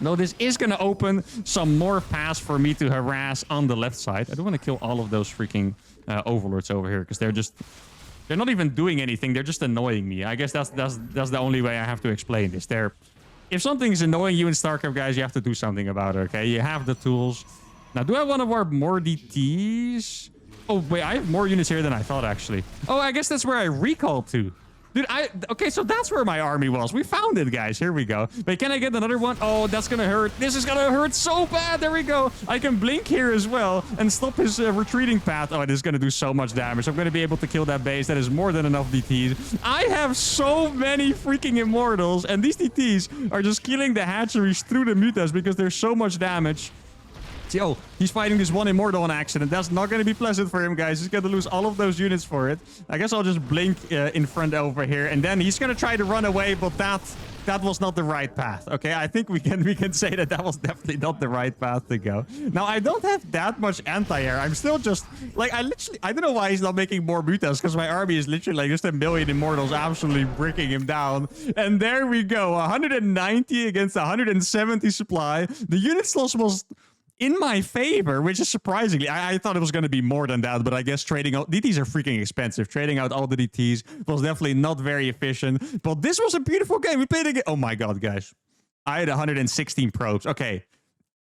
No, this is going to open some more paths for me to harass on the left side. I don't want to kill all of those freaking overlords over here because they're not even doing anything. They're just annoying me. I guess that's the only way I have to explain this. If something's annoying you in StarCraft, guys, you have to do something about it, okay? You have the tools. Now, do I want to warp more DTs? Oh, wait, I have more units here than I thought, actually. Oh, I guess that's where I recalled to. Dude, okay, so that's where my army was. We found it, guys. Here we go. Wait, can I get another one? Oh, that's gonna hurt. This is gonna hurt so bad. There we go. I can blink here as well and stop his retreating path. Oh, this is gonna do so much damage. I'm gonna be able to kill that base. That is more than enough DTs. I have so many freaking Immortals, and these DTs are just killing the hatcheries through the Mutas because there's so much damage. Oh, he's fighting this one Immortal on accident. That's not going to be pleasant for him, guys. He's going to lose all of those units for it. I guess I'll just blink in front over here. And then he's going to try to run away, but that was not the right path. Okay, I think we can say that was definitely not the right path to go. Now, I don't have that much anti-air. I'm still just... Like, I don't know why he's not making more Mutas, because my army is literally like just 1 million Immortals absolutely breaking him down. And there we go. 190 against 170 supply. The unit loss was... in my favor, which is surprisingly, I thought it was going to be more than that, but I guess trading out DTs are freaking expensive. Trading out all the DTs was definitely not very efficient, but this was a beautiful game. We played again. Oh my god, guys. I had 116 probes. Okay.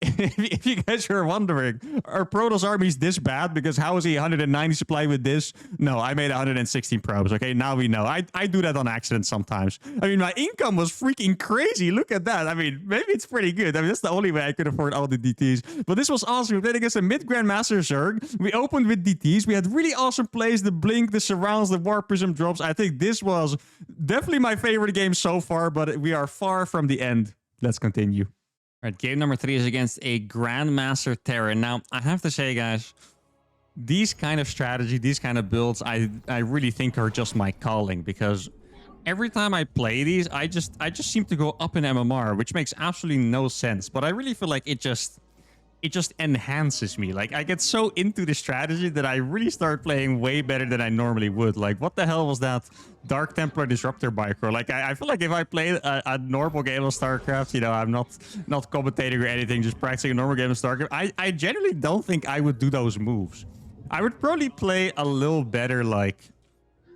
If you guys are wondering, are Protoss armies this bad? Because how is he 190 supply with this? No, I made 116 probes. Okay, now we know. I do that on accident sometimes. I mean, my income was freaking crazy. Look at that. I mean, maybe it's pretty good. I mean, that's the only way I could afford all the DTs. But this was awesome. We played against a mid-Grandmaster Zerg. We opened with DTs. We had really awesome plays. The blink, the surrounds, the war prism drops. I think this was definitely my favorite game so far, but we are far from the end. Let's continue. All right, game number 3 is against a Grandmaster Terran. Now, I have to say, guys, these kind of strategy, these kind of builds, I really think are just my calling, because every time I play these, I just seem to go up in MMR, which makes absolutely no sense. But I really feel like it just enhances me. Like, I get so into the strategy that I really start playing way better than I normally would. Like, what the hell was that Dark Templar Disruptor Micro? Like, I feel like if I played a normal game of StarCraft, you know, I'm not commentating or anything, just practicing a normal game of StarCraft, I generally don't think I would do those moves. I would probably play a little better, like,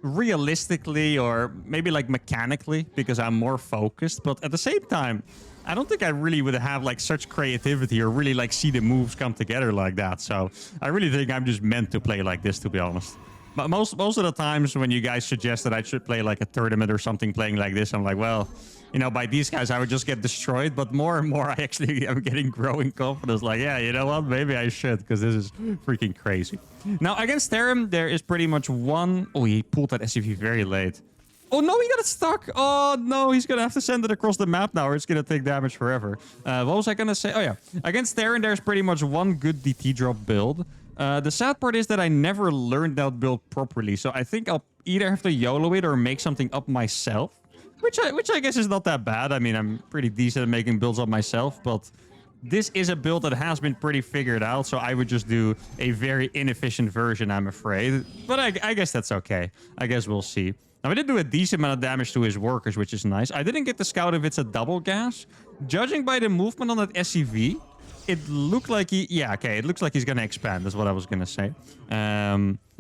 realistically or maybe, like, mechanically, because I'm more focused. But at the same time, I don't think I really would have like such creativity or really like see the moves come together like that. So I really think I'm just meant to play like this, to be honest. But most of the times when you guys suggest that I should play like a tournament or something playing like this, I'm like, well, you know, by these guys, I would just get destroyed. But more and more, I actually am getting growing confidence. Like, yeah, you know what? Maybe I should, because this is freaking crazy. Now, against Theron, there is pretty much one... Oh, he pulled that SUV very late. Oh, no, he got it stuck. Oh, no, he's going to have to send it across the map now, or it's going to take damage forever. What was I going to say? Oh, yeah. Against Theron, there's pretty much one good DT drop build. The sad part is that I never learned that build properly. So I think I'll either have to YOLO it or make something up myself. Which I guess is not that bad. I mean, I'm pretty decent at making builds up myself, but this is a build that has been pretty figured out, so I would just do a very inefficient version, I'm afraid. But I guess that's okay. I guess we'll see. Now, I did do a decent amount of damage to his workers, which is nice. I didn't get the scout if it's a double gas. Judging by the movement on that SCV, it looked like he... Yeah, okay, it looks like he's going to expand. That's what I was going to say.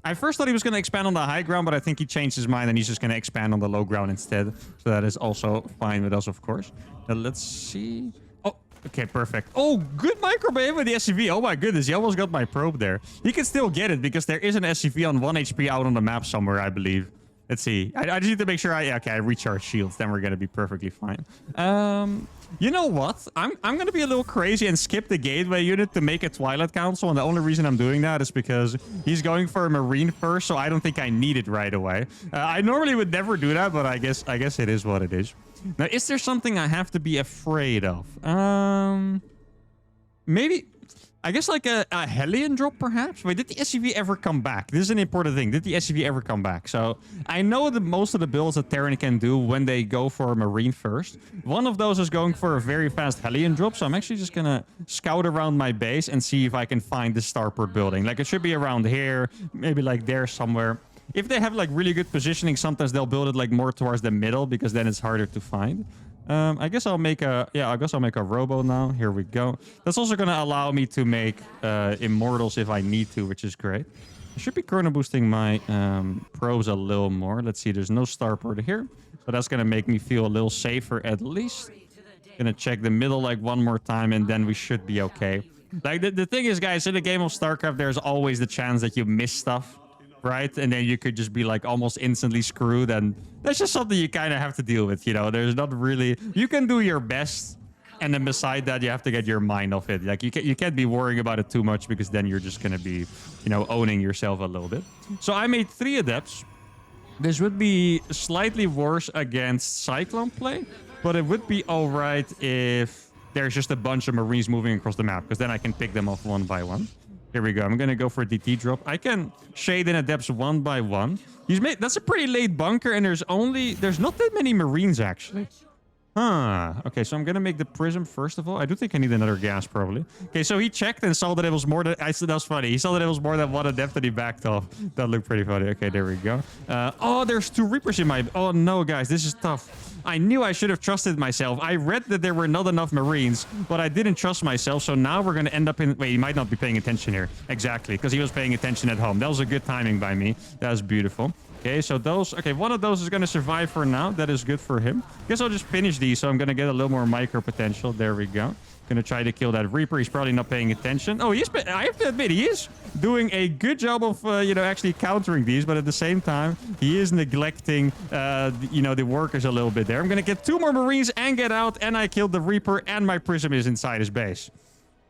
I first thought he was going to expand on the high ground, but I think he changed his mind and he's just going to expand on the low ground instead. So that is also fine with us, of course. Let's see. Oh, okay, perfect. Oh, good micro bait with the SCV. Oh my goodness, he almost got my probe there. He can still get it because there is an SCV on 1 HP out on the map somewhere, I believe. Let's see. I just need to make sure I recharge shields. Then we're going to be perfectly fine. You know what? I'm going to be a little crazy and skip the gateway unit to make a Twilight Council. And the only reason I'm doing that is because he's going for a Marine first. So I don't think I need it right away. I normally would never do that, but I guess it is what it is. Now, is there something I have to be afraid of? Maybe... I guess like a Hellion drop, perhaps? Wait, did the SCV ever come back? This is an important thing. Did the SCV ever come back? So I know that most of the builds that Terran can do when they go for a Marine first. One of those is going for a very fast Hellion drop. So I'm actually just going to scout around my base and see if I can find the starport building. Like it should be around here, maybe like there somewhere. If they have like really good positioning, sometimes they'll build it like more towards the middle because then it's harder to find. I guess I'll make a... Yeah, I guess I'll make a robo now. Here we go. That's also going to allow me to make immortals if I need to, which is great. I should be chrono boosting my probes a little more. Let's see. There's no starport here. So that's going to make me feel a little safer at least. Gonna check the middle like one more time and then we should be okay. Like the thing is, guys, in a game of StarCraft, there's always the chance that you miss stuff. Right? And then you could just be like almost instantly screwed. And that's just something you kind of have to deal with, you know? There's not really... You can do your best. And then beside that, you have to get your mind off it. Like you can't be worrying about it too much because then you're just going to be, you know, owning yourself a little bit. So I made 3 adepts. This would be slightly worse against Cyclone play. But it would be all right if there's just a bunch of Marines moving across the map. Because then I can pick them off one by one. Here we go. I'm going to go for a DT drop. I can shade in adepts one by one. That's a pretty late bunker, and there's not that many Marines, actually. Huh. Okay, so I'm going to make the prism first of all. I do think I need another gas, probably. Okay, so he checked and saw that it was more than... I said that was funny. He saw that it was more than 1 adept and he backed off. That looked pretty funny. Okay, there we go. Oh, there's 2 Reapers in my... Oh, no, guys. This is tough. I knew I should have trusted myself. I read that there were not enough Marines, but I didn't trust myself. So now we're going to end up in... Wait, he might not be paying attention here. Exactly, because he was paying attention at home. That was a good timing by me. That was beautiful. Okay, so those... Okay, one of those is going to survive for now. That is good for him. Guess I'll just finish these, so I'm going to get a little more micro potential. There we go. Gonna try to kill that Reaper. He's probably not paying attention. Oh, I have to admit, he is doing a good job of, you know, actually countering these. But at the same time, he is neglecting, you know, the workers a little bit there. I'm gonna get 2 more Marines and get out. And I killed the Reaper. And my Prism is inside his base.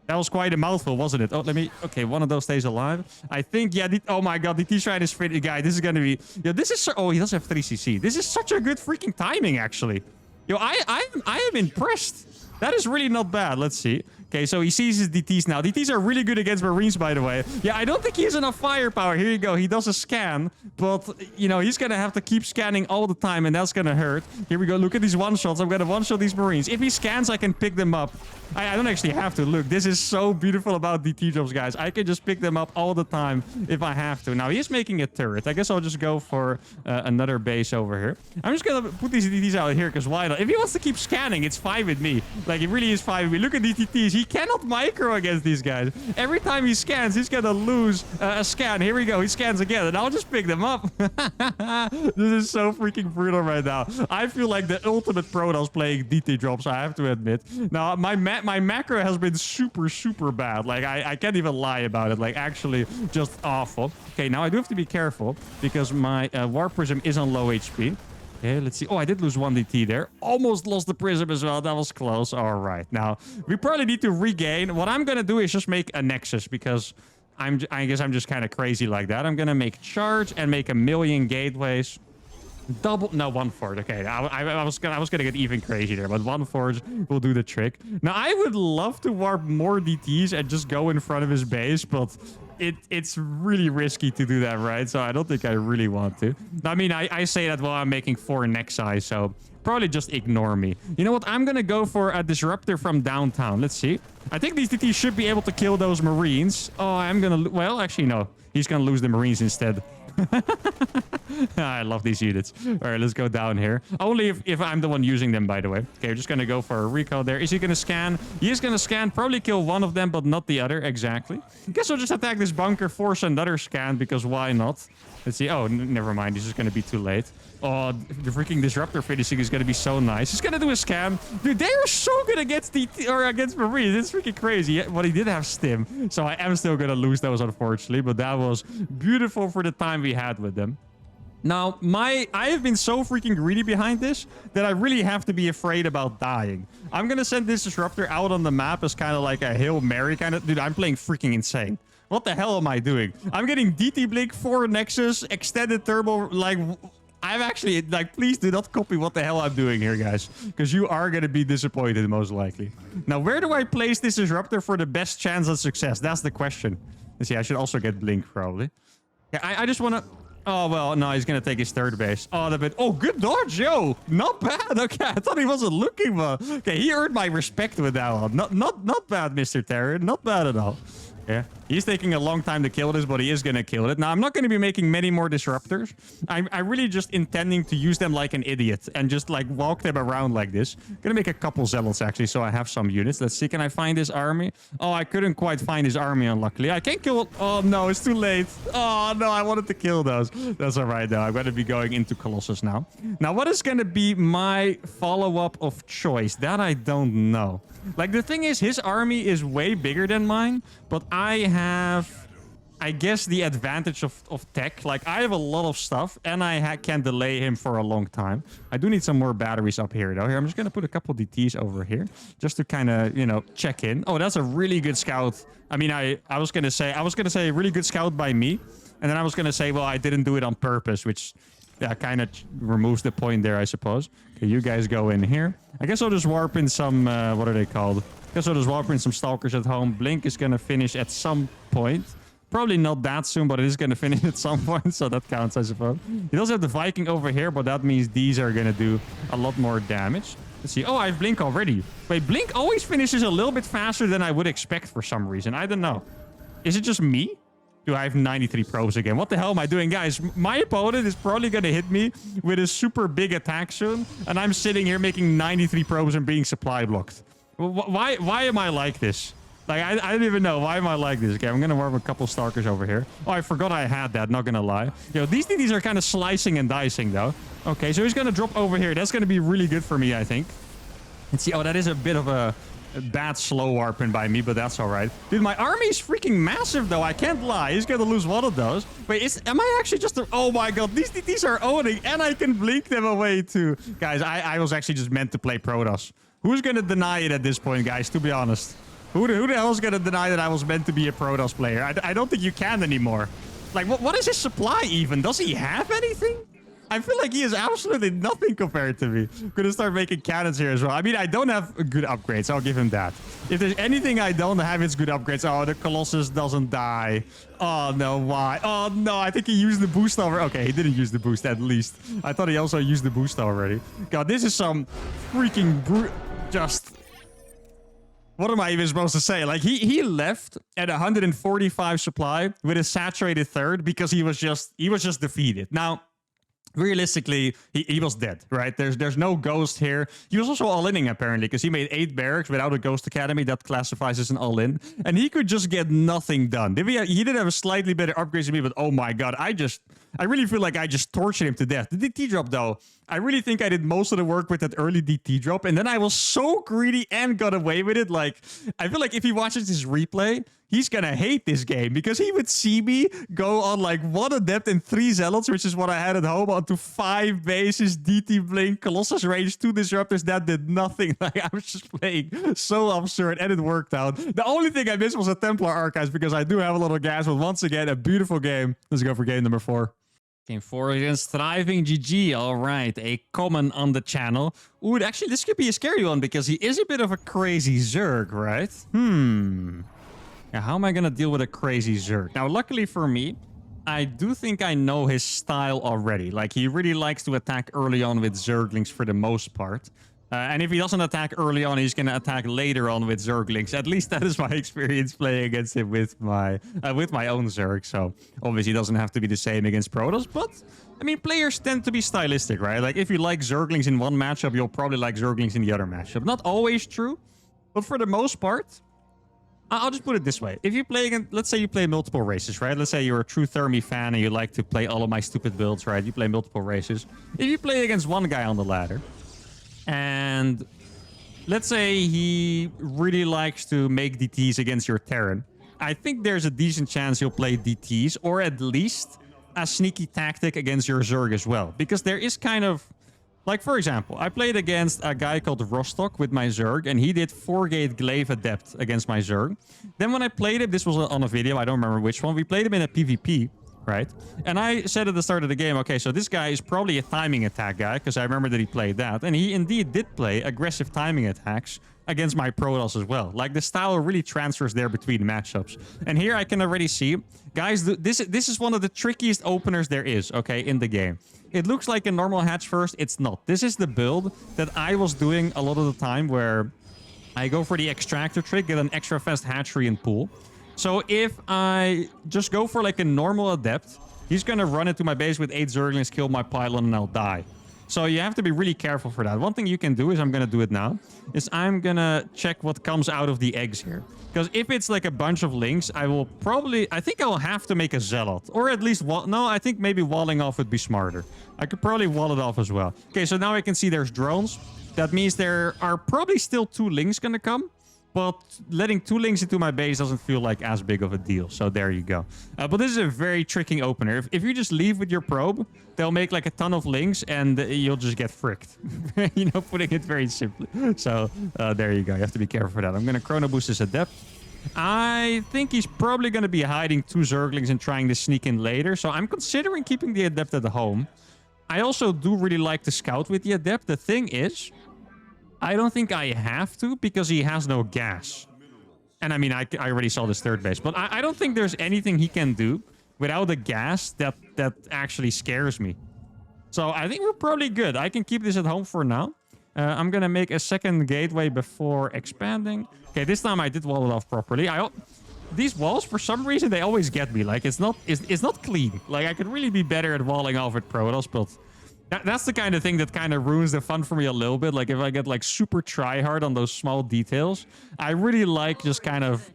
That was quite a mouthful, wasn't it? Oh, let me... Okay, one of those stays alive. I think, yeah... Oh my god, the T-Shrine is fit. Guy, this is gonna be... Yeah, this is... Oh, he does have 3 CC. This is such a good freaking timing, actually. Yo, I am impressed. That is really not bad. Let's see. Okay, so he sees his DTs now. DTs are really good against Marines, by the way. Yeah, I don't think he has enough firepower. Here you go. He does a scan, but, you know, he's going to have to keep scanning all the time, and that's going to hurt. Here we go. Look at these one-shots. I'm going to one-shot these Marines. If he scans, I can pick them up. I don't actually have to. Look, this is so beautiful about DT jobs, guys. I can just pick them up all the time if I have to. Now, he is making a turret. I guess I'll just go for another base over here. I'm just going to put these DTs out here, because why not? If he wants to keep scanning, it's fine with me. Like, it really is fine with me. Look at these DTs. He cannot micro against these guys. Every time he scans, he's gonna lose a scan. Here we go. He scans again, and I'll just pick them up. This is so freaking brutal right now. I feel like the ultimate Protoss playing DT drops, I have to admit. Now, my macro has been super, super bad. Like, I can't even lie about it. Like, actually, just awful. Okay, now I do have to be careful because my Warp Prism is on low HP. Okay, let's see. Oh, I did lose 1 DT there. Almost lost the Prism as well. That was close. All right. Now, we probably need to regain. What I'm going to do is just make a Nexus because I guess I'm just kind of crazy like that. I'm going to make Charge and make 1,000,000 gateways. Double... No, 1 Forge. Okay, I was gonna get even crazy there, but 1 Forge will do the trick. Now, I would love to warp more DTs and just go in front of his base, but... It's really risky to do that, right? So I don't think I really want to. I mean, I say that while I'm making 4 Nexi, so probably just ignore me. You know what? I'm going to go for a Disruptor from downtown. Let's see. I think these DTs should be able to kill those Marines. Oh, I'm going to... Well, actually, no. He's going to lose the Marines instead. I love these units. All right, let's go down here. Only if I'm the one using them, by the way. Okay, we're just going to go for a recall there. Is he going to scan? He is going to scan. Probably kill one of them, but not the other. Exactly. Guess I'll just attack this bunker, force another scan, because why not? Let's see. Oh, never mind. This is going to be too late. Oh, the freaking Disruptor finishing is going to be so nice. He's going to do a scam. Dude, they are so good against against Marines. It's freaking crazy. But he did have Stim. So I am still going to lose those, unfortunately. But that was beautiful for the time we had with them. Now, I have been so freaking greedy behind this that I really have to be afraid about dying. I'm going to send this Disruptor out on the map as kind of like a Hail Mary kind of... Dude, I'm playing freaking insane. What the hell am I doing? I'm getting DT Blink, 4 Nexus, extended turbo, like... I'm actually, like, please do not copy what the hell I'm doing here, guys. Because you are going to be disappointed, most likely. Now, where do I place this Disruptor for the best chance of success? That's the question. Let's see, I should also get Blink, probably. Yeah, I just want to... Oh, well, no, he's going to take his 3rd base. Oh, the bit... Oh, good dodge, yo. Not bad. Okay, I thought he wasn't looking, but... Okay, he earned my respect with that one. Not bad, Mr. Terror. Not bad at all. Yeah, he's taking a long time to kill this, but he is going to kill it. Now, I'm not going to be making many more Disruptors. I'm really just intending to use them like an idiot and just, like, walk them around like this. Going to make a couple Zealots, actually, so I have some units. Let's see, can I find his army? Oh, I couldn't quite find his army, unluckily. I can't kill... Oh, no, it's too late. Oh, no, I wanted to kill those. That's all right, though. I'm going to be going into Colossus now. Now, what is going to be my follow-up of choice? That I don't know. Like, the thing is, his army is way bigger than mine, but I have, I guess, the advantage of tech. Like, I have a lot of stuff, and I can delay him for a long time. I do need some more batteries up here, though. Here, I'm just going to put a couple DTs over here, just to kind of, you know, check in. Oh, that's a really good scout. I mean, I was going to say really good scout by me, and then I was going to say, well, I didn't do it on purpose, which... Yeah, kind of removes the point there, I suppose. Okay, you guys go in here. I guess I'll just warp in some, what are they called? I guess I'll just warp in some Stalkers at home. Blink is going to finish at some point. Probably not that soon, but it is going to finish at some point, so that counts, I suppose. He does have the Viking over here, but that means these are going to do a lot more damage. Let's see. Oh, I have Blink already. Wait, Blink always finishes a little bit faster than I would expect for some reason. I don't know. Is it just me? Dude, I have 93 probes again. What the hell am I doing? Guys, my opponent is probably going to hit me with a super big attack soon. And I'm sitting here making 93 probes and being supply blocked. Why am I like this? Like, I don't even know. Why am I like this? Okay, I'm going to warp a couple Stalkers over here. Oh, I forgot I had that. Not going to lie. Yo, these DDs are kind of slicing and dicing, though. Okay, so he's going to drop over here. That's going to be really good for me, I think. Let's see. Oh, that is a bit of a bad slow warping by me, but that's all right. Dude, my army is freaking massive, though. I can't lie. He's going to lose one of those. Wait, am I actually just... Oh, my God. These DDs are owning, and I can blink them away, too. Guys, I was actually just meant to play Protoss. Who's going to deny it at this point, guys, to be honest? Who the hell is going to deny that I was meant to be a Protoss player? I don't think you can anymore. Like, what is his supply even? Does he have anything? I feel like he has absolutely nothing compared to me. I'm going to start making cannons here as well. I mean, I don't have good upgrades. I'll give him that. If there's anything I don't have, it's good upgrades. Oh, the Colossus doesn't die. Oh, no, why? Oh, no, I think he used the boost already. Okay, he didn't use the boost at least. I thought he also used the boost already. God, this is some freaking just... What am I even supposed to say? Like, he left at 145 supply with a saturated third because he was just defeated. Now, realistically, he was dead, right? There's no ghost here. He was also all-inning, apparently, because he made 8 barracks without a Ghost Academy. That classifies as an all-in. And he could just get nothing done. He did have a slightly better upgrades than me, but oh my god, I really feel like I just tortured him to death. The DT drop, though, I really think I did most of the work with that early DT drop, and then I was so greedy and got away with it. Like, I feel like if he watches this replay, he's gonna hate this game, because he would see me go on like 1 Adept and 3 Zealots, which is what I had at home, onto 5 bases, DT Blink, Colossus Range, 2 Disruptors. That did nothing. Like, I was just playing so absurd, and it worked out. The only thing I missed was a Templar Archives, because I do have a little gas, but once again, a beautiful game. Let's go for game number 4. Game 4 against Thriving GG. All right, a common on the channel. Ooh, actually, this could be a scary one, because he is a bit of a crazy Zerg, right? Yeah, how am I going to deal with a crazy Zerg? Now, luckily for me, I do think I know his style already. Like, he really likes to attack early on with Zerglings for the most part. And if he doesn't attack early on, he's going to attack later on with Zerglings. At least that is my experience playing against him with my own Zerg. So, obviously, it doesn't have to be the same against Protoss. But, I mean, players tend to be stylistic, right? Like, if you like Zerglings in one matchup, you'll probably like Zerglings in the other matchup. Not always true, but for the most part, I'll just put it this way. If you play against, let's say you play multiple races, right? Let's say you're a true Thermi fan and you like to play all of my stupid builds, right? You play multiple races. If you play against one guy on the ladder, and let's say he really likes to make DTs against your Terran, I think there's a decent chance he'll play DTs, or at least a sneaky tactic against your Zerg as well. Because there is kind of, like, for example, I played against a guy called Rostock with my Zerg, and he did 4-gate Glaive Adept against my Zerg. Then when I played him, this was on a video, I don't remember which one, we played him in a PvP, right? And I said at the start of the game, okay, so this guy is probably a timing attack guy, because I remember that he played that. And he indeed did play aggressive timing attacks against my Protoss as well. Like, the style really transfers there between matchups. And here I can already see, guys, this is one of the trickiest openers there is, okay, in the game. It looks like a normal hatch first. It's not. This is the build that I was doing a lot of the time, where I go for the extractor trick, get an extra fast hatchery and pool. So if I just go for like a normal adept, he's going to run into my base with 8 Zerglings, kill my pylon, and I'll die. So you have to be really careful for that. One thing you can do is, I'm going to do it now, is I'm going to check what comes out of the eggs here. Because if it's like a bunch of links, I think I'll have to make a Zealot. Or at least, no, I think maybe walling off would be smarter. I could probably wall it off as well. Okay, so now I can see there's drones. That means there are probably still 2 links going to come. But letting 2 links into my base doesn't feel like as big of a deal. So there you go. But this is a very tricky opener. If you just leave with your probe, they'll make like a ton of links and you'll just get fricked. You know, putting it very simply. So there you go. You have to be careful for that. I'm going to chrono boost this adept. I think he's probably going to be hiding 2 Zerglings and trying to sneak in later. So I'm considering keeping the adept at home. I also do really like to scout with the adept. The thing is, I don't think I have to, because he has no gas. And I mean, I already saw this 3rd base. But I don't think there's anything he can do without a gas that actually scares me. So I think we're probably good. I can keep this at home for now. I'm going to make a 2nd gateway before expanding. Okay, this time I did wall it off properly. These walls, for some reason, they always get me. Like, it's not clean. Like, I could really be better at walling off with Protoss, but that's the kind of thing that kind of ruins the fun for me a little bit. Like, if I get like super try hard on those small details, I really like just kind of,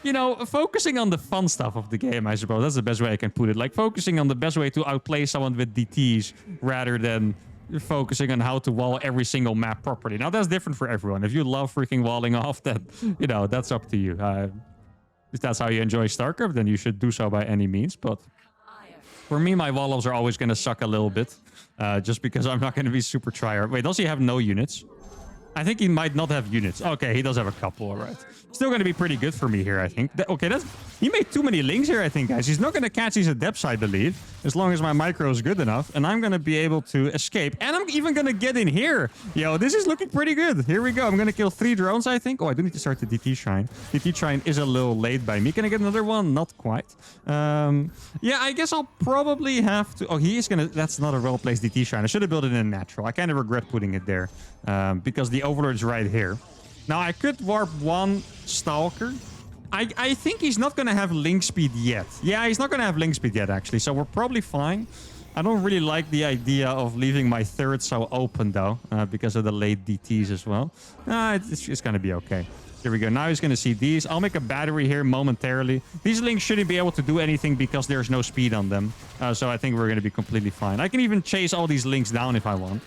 you know, focusing on the fun stuff of the game, I suppose. That's the best way I can put it. Like, focusing on the best way to outplay someone with DTs rather than focusing on how to wall every single map properly. Now, that's different for everyone. If you love freaking walling off, then, you know, that's up to you. If that's how you enjoy StarCraft, then you should do so by any means. But for me, my wall-offs are always going to suck a little bit. Just because I'm not going to be super tryhard. Wait, does he have no units? I think he might not have units. Okay, he does have a couple, all right. Still going to be pretty good for me here, I think. Okay, he made too many links here, I think, guys. He's not going to catch these adepts, I believe, as long as my micro is good enough. And I'm going to be able to escape. And I'm even going to get in here. Yo, this is looking pretty good. Here we go. I'm going to kill 3 drones, I think. Oh, I do need to start the DT Shrine. DT Shrine is a little late by me. Can I get another one? Not quite. Yeah, I guess I'll probably have to... Oh, he is going to... That's not a well-placed DT Shrine. I should have built it in a natural. I kind of regret putting it there. Because the Overlord's right here. Now, I could warp 1 Stalker. I think he's not going to have link speed yet. Yeah, he's not going to have link speed yet, actually. So we're probably fine. I don't really like the idea of leaving my third so open, though, because of the late DTs as well. It's going to be okay. Here we go. Now he's going to see these. I'll make a battery here momentarily. These links shouldn't be able to do anything because there's no speed on them. So I think we're going to be completely fine. I can even chase all these links down if I want.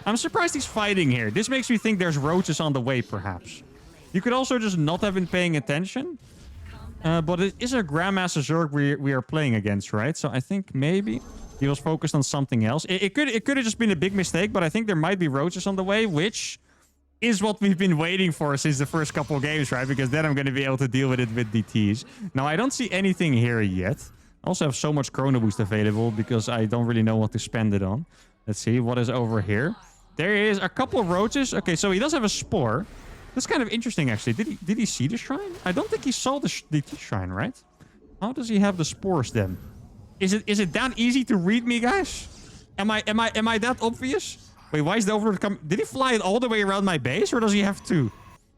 I'm surprised he's fighting here. This makes me think there's roaches on the way, perhaps. You could also just not have been paying attention. But it is a Grandmaster Zerg we are playing against, right? So I think maybe he was focused on something else. It could have just been a big mistake, but I think there might be roaches on the way, which is what we've been waiting for since the first couple of games, right? Because then I'm going to be able to deal with it with DTs. Now, I don't see anything here yet. I also have so much Chrono Boost available because I don't really know what to spend it on. Let's see what is over here. There is a couple of roaches. Okay, so he does have a spore. That's kind of interesting, actually. Did he see the shrine? I don't think he saw the DT shrine, right? How does he have the spores then? Is it that easy to read me, guys? Am I that obvious? Wait, why is the Overlord coming? Did he fly it all the way around my base, or does he have two?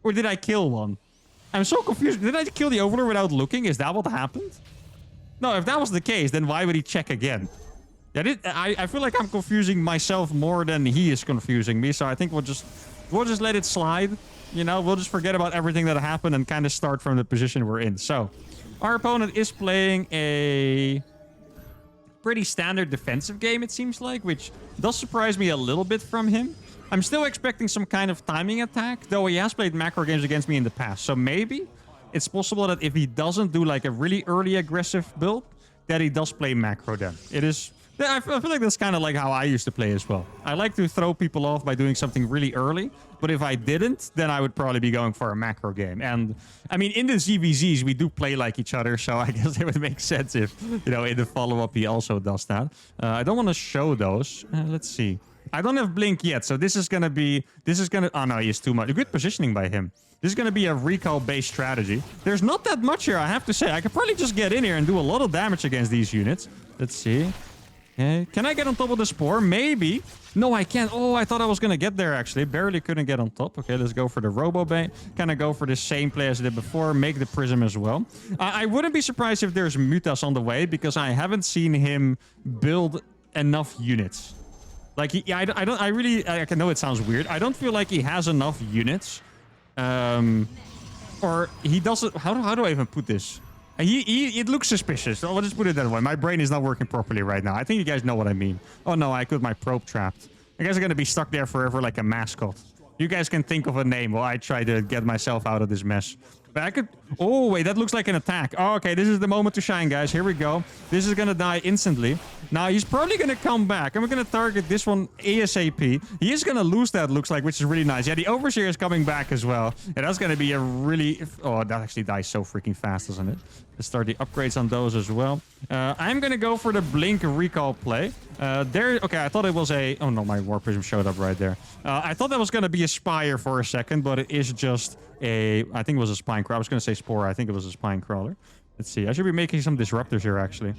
Or did I kill one? I'm so confused. Did I kill the Overlord without looking? Is that what happened? No, if that was the case, then why would he check again? Yeah, I feel like I'm confusing myself more than he is confusing me, so I think we'll just let it slide. You know, we'll just forget about everything that happened and kind of start from the position we're in. So, our opponent is playing a pretty standard defensive game, it seems like, which does surprise me a little bit from him. I'm still expecting some kind of timing attack, though he has played macro games against me in the past. So maybe it's possible that if he doesn't do like a really early aggressive build, that he does play macro then. I feel like that's kind of like how I used to play as well. I like to throw people off by doing something really early, but if I didn't, then I would probably be going for a macro game. And I mean, in the ZVZs, we do play like each other, so I guess it would make sense if, you know, in the follow-up he also does that. I don't want to show those. Let's see. I don't have Blink yet, so this is going to... Oh, no, he is too much. Good positioning by him. This is going to be a recall-based strategy. There's not that much here, I have to say. I could probably just get in here and do a lot of damage against these units. Let's see. Okay. Can I get on top of the spore? Maybe. No, I can't. Oh, I thought I was going to get there, actually. Barely couldn't get on top. Okay, let's go for the Robo Bay. Kind of go for the same play as I did before. Make the Prism as well. I wouldn't be surprised if there's Mutas on the way, because I haven't seen him build enough units. Like, I know it sounds weird. I don't feel like he has enough units. Or he doesn't... How do I even put this? It looks suspicious. So I'll just put it that way. My brain is not working properly right now. I think you guys know what I mean. Oh no, I got my probe trapped. You guys are going to be stuck there forever like a mascot. You guys can think of a name while I try to get myself out of this mess. But I could... Oh, wait, that looks like an attack. Oh, okay, this is the moment to shine, guys. Here we go. This is going to die instantly. Now, he's probably going to come back. I'm going to target this one ASAP. He is going to lose that, looks like, which is really nice. Yeah, the Overseer is coming back as well. And that's going to be a really... Oh, that actually dies so freaking fast, doesn't it? Let's start the upgrades on those as well. I'm going to go for the Blink recall play. Okay, I thought it was a... Oh, no, my War Prism showed up right there. I thought that was going to be a Spire for a second, but it is just a... I think it was a Spine Crawler. I was going to say Spore. I think it was a Spine Crawler. Let's see. I should be making some Disruptors here, actually.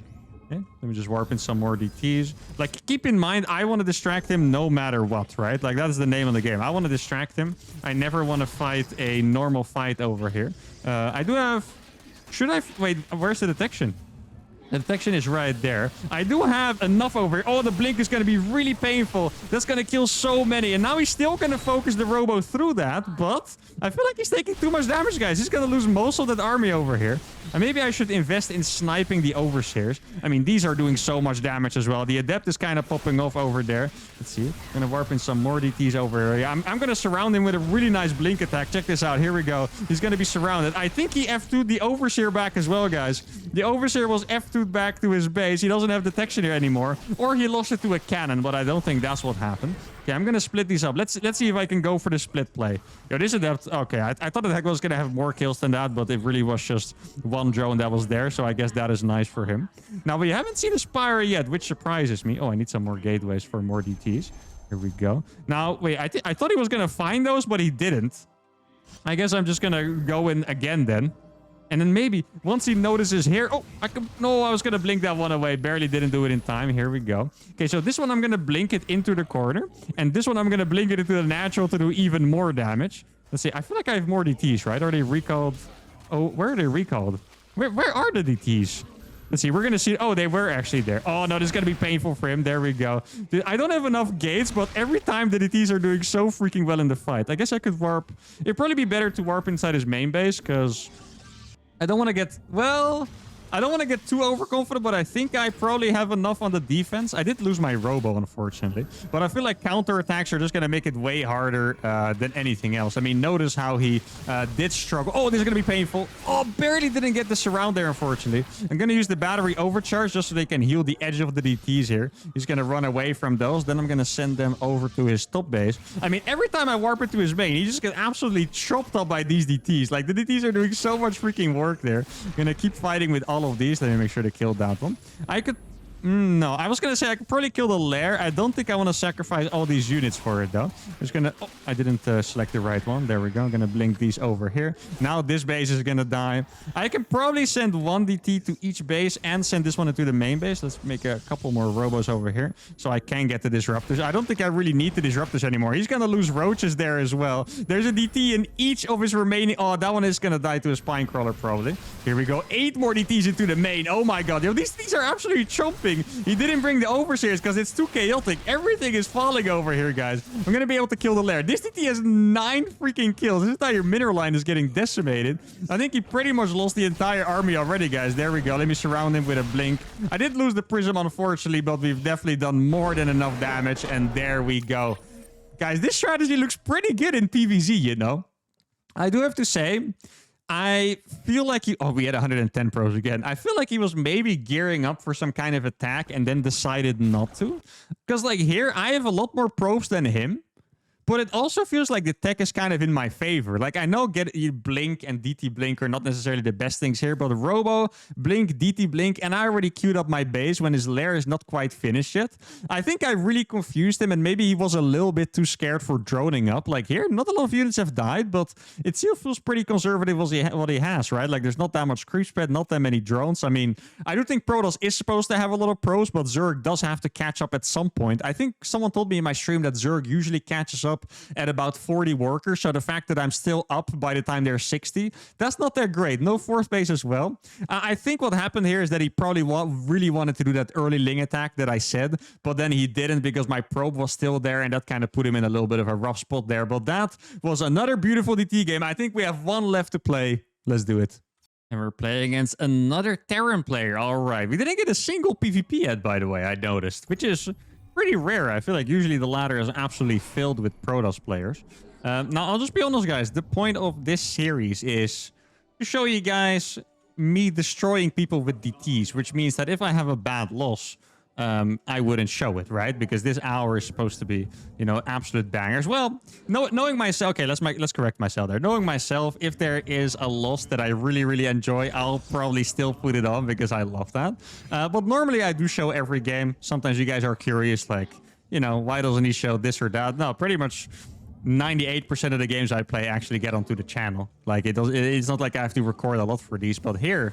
Okay, let me just warp in some more DTs. Like, keep in mind, I want to distract him no matter what, right? Like, that is the name of the game. I want to distract him. I never want to fight a normal fight over here. I do have... Should I... Wait, where's the detection? The detection is right there. I do have enough over here. Oh, the Blink is going to be really painful. That's going to kill so many. And now he's still going to focus the Robo through that. But I feel like he's taking too much damage, guys. He's going to lose most of that army over here. And maybe I should invest in sniping the Overseers. I mean, these are doing so much damage as well. The Adept is kind of popping off over there. Let's see. Going to warp in some more DTs over here. I'm going to surround him with a really nice Blink attack. Check this out. Here we go. He's going to be surrounded. I think he F2'd the Overseer back as well, guys. The Overseer was F2'd back to his base. He doesn't have detection here anymore. Or he lost it to a cannon, but I don't think that's what happened. Okay, I'm going to split these up. Let's see if I can go for the split play. Yo, this Adept... Okay, I thought the heck was going to have more kills than that, but it really was just one drone that was there, so I guess that is nice for him. Now, we haven't seen a Spire yet, which surprises me. Oh, I need some more gateways for more DTs. Here we go. Now, wait, I thought he was going to find those, but he didn't. I guess I'm just going to go in again then. And then maybe once he notices here... Oh, I was going to blink that one away. Barely didn't do it in time. Here we go. Okay, so this one I'm going to blink it into the corner. And this one I'm going to blink it into the natural to do even more damage. Let's see. I feel like I have more DTs, right? Are they recalled? Oh, where are they recalled? Where are the DTs? Let's see. We're going to see. Oh, they were actually there. Oh, no, this is going to be painful for him. There we go. Dude, I don't have enough gates, but every time the DTs are doing so freaking well in the fight. I guess I could warp. It'd probably be better to warp inside his main base because I don't want to get... Well... I don't want to get too overconfident, but I think I probably have enough on the defense. I did lose my robo, unfortunately. But I feel like counterattacks are just going to make it way harder than anything else. I mean, notice how he did struggle. Oh, this is going to be painful. Oh, barely didn't get the surround there, unfortunately. I'm going to use the battery overcharge just so they can heal the edge of the DTs here. He's going to run away from those. Then I'm going to send them over to his top base. I mean, every time I warp into his main, he just gets absolutely chopped up by these DTs. Like, the DTs are doing so much freaking work there. I'm going to keep fighting with all of these. Let me make sure to kill that one. I could... no, I was going to say I could probably kill the lair. I don't think I want to sacrifice all these units for it, though. I'm just going to... Oh, I didn't select the right one. There we go. I'm going to blink these over here. Now this base is going to die. I can probably send one DT to each base and send this one into the main base. Let's make a couple more robos over here so I can get the disruptors. I don't think I really need the disruptors anymore. He's going to lose roaches there as well. There's a DT in each of his remaining... Oh, that one is going to die to a spine crawler, probably. Here we go. 8 more DTs into the main. Oh my god. Yo, these things are absolutely chomping. He didn't bring the overseers because it's too chaotic. Everything is falling over here, guys. I'm going to be able to kill the lair. This DT has 9 freaking kills. This entire mineral line is getting decimated. I think he pretty much lost the entire army already, guys. There we go. Let me surround him with a blink. I did lose the prism, unfortunately, but we've definitely done more than enough damage. And there we go. Guys, this strategy looks pretty good in PvZ, you know. I do have to say... I feel like he... Oh, we had 110 pros again. I feel like he was maybe gearing up for some kind of attack and then decided not to. Because, like, here, I have a lot more probes than him. But it also feels like the tech is kind of in my favor. Like, I know Blink and DT Blink are not necessarily the best things here, but Robo, Blink, DT Blink, and I already queued up my base when his lair is not quite finished yet. I think I really confused him, and maybe he was a little bit too scared for droning up. Like, here, not a lot of units have died, but it still feels pretty conservative what he has, right? Like, there's not that much creep spread, not that many drones. I mean, I do think Protoss is supposed to have a lot of pros, but Zerg does have to catch up at some point. I think someone told me in my stream that Zerg usually catches up at about 40 workers, so the fact that I'm still up by the time they're 60, that's not that great. No fourth base as well. I think what happened here is that he probably really wanted to do that early Ling attack that I said, but then he didn't because my probe was still there, and that kind of put him in a little bit of a rough spot there. But that was another beautiful DT game. I think we have one left to play. Let's do it. And we're playing against another Terran player. All right. We didn't get a single PvP yet, by the way, I noticed, which is pretty rare. I feel like usually the ladder is absolutely filled with Protoss players. Now, I'll just be honest, guys. The point of this series is to show you guys me destroying people with DTs, which means that if I have a bad loss, I wouldn't show it, right? Because this hour is supposed to be, you know, absolute bangers. Well, knowing myself... Okay, let's correct myself there. Knowing myself, if there is a loss that I really, really enjoy, I'll probably still put it on because I love that. But normally I do show every game. Sometimes you guys are curious, like, you know, why doesn't he show this or that? No, pretty much 98% of the games I play actually get onto the channel. Like, it's not like I have to record a lot for these, but here,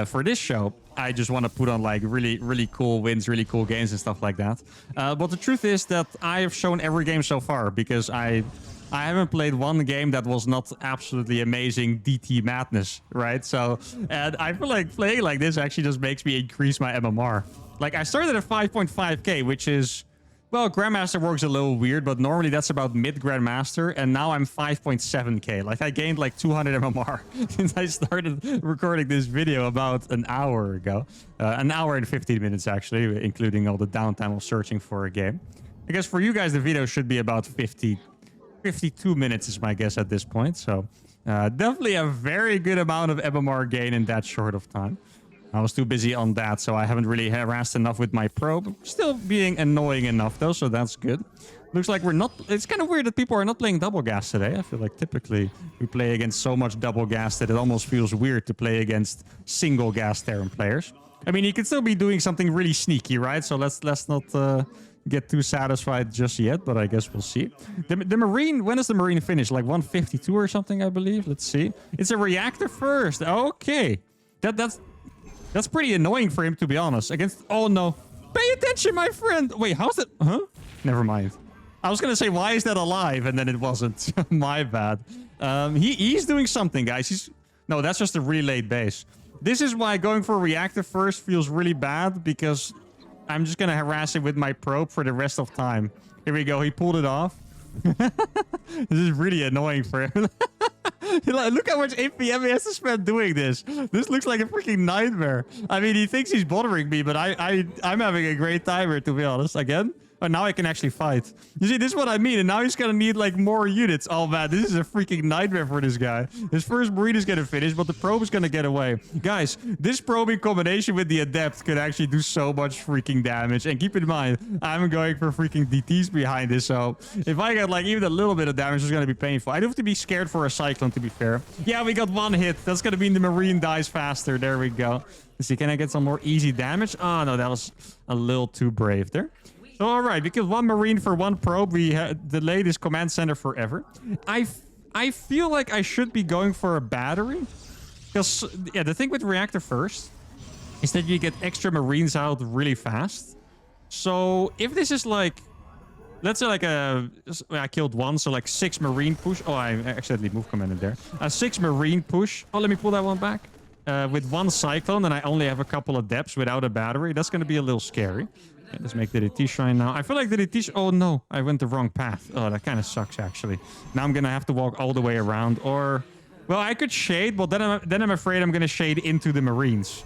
for this show, I just want to put on like really, really cool wins, really cool games and stuff like that. But the truth is that I have shown every game so far because I haven't played one game that was not absolutely amazing DT madness, right? So, and I feel like playing like this actually just makes me increase my MMR. Like, I started at 5.5k, which is... Well, Grandmaster works a little weird, but normally that's about mid-Grandmaster, and now I'm 5.7k. Like, I gained like 200 MMR since I started recording this video about an hour ago. An hour and 15 minutes, actually, including all the downtime of searching for a game. I guess for you guys, the video should be about 52 minutes is my guess at this point. So, definitely a very good amount of MMR gain in that short of time. I was too busy on that, so I haven't really harassed enough with my probe. Still being annoying enough, though, so that's good. Looks like we're not... It's kind of weird that people are not playing double gas today. I feel like typically we play against so much double gas that it almost feels weird to play against single gas Terran players. I mean, you can still be doing something really sneaky, right? So let's not get too satisfied just yet, but I guess we'll see. The Marine... When does the Marine finish? Like 152 or something, I believe. Let's see. It's a reactor first. Okay. That's pretty annoying for him, to be honest. Oh, no. Pay attention, my friend. Wait, how's it? Huh? Never mind. I was going to say, why is that alive? And then it wasn't. My bad. He's doing something, guys. No, that's just a really late base. This is why going for reactive first feels really bad, because I'm just going to harass it with my probe for the rest of time. Here we go. He pulled it off. This is really annoying for him. Look how much APM he has to spend doing this. This looks like a freaking nightmare. I mean, he thinks he's bothering me, but I'm having a great time here, to be honest. Again. Oh, now I can actually fight. You see, this is what I mean. And now he's going to need, like, more units. Oh, man, this is a freaking nightmare for this guy. His first Marine is going to finish, but the probe is going to get away. Guys, this probe in combination with the Adept could actually do so much freaking damage. And keep in mind, I'm going for freaking DTs behind this. So if I get, like, even a little bit of damage, it's going to be painful. I do have to be scared for a Cyclone, to be fair. Yeah, we got one hit. That's going to mean the Marine dies faster. There we go. Let's see, can I get some more easy damage? Oh, no, that was a little too brave there. So, all right, because one Marine for one probe, we delayed this command center forever. I feel like I should be going for a battery. Because, yeah, the thing with reactor first is that you get extra Marines out really fast. So, if this is like, let's say like I killed one, so like 6 Marine push. Oh, I accidentally moved commanded there. A 6 Marine push. Oh, let me pull that one back. With one Cyclone, and I only have a couple of depths without a battery. That's going to be a little scary. Okay, let's make the DT shrine now. I feel like the DT... Oh, no. I went the wrong path. Oh, that kind of sucks, actually. Now I'm going to have to walk all the way around. Or... Well, I could shade, but then I'm afraid I'm going to shade into the Marines.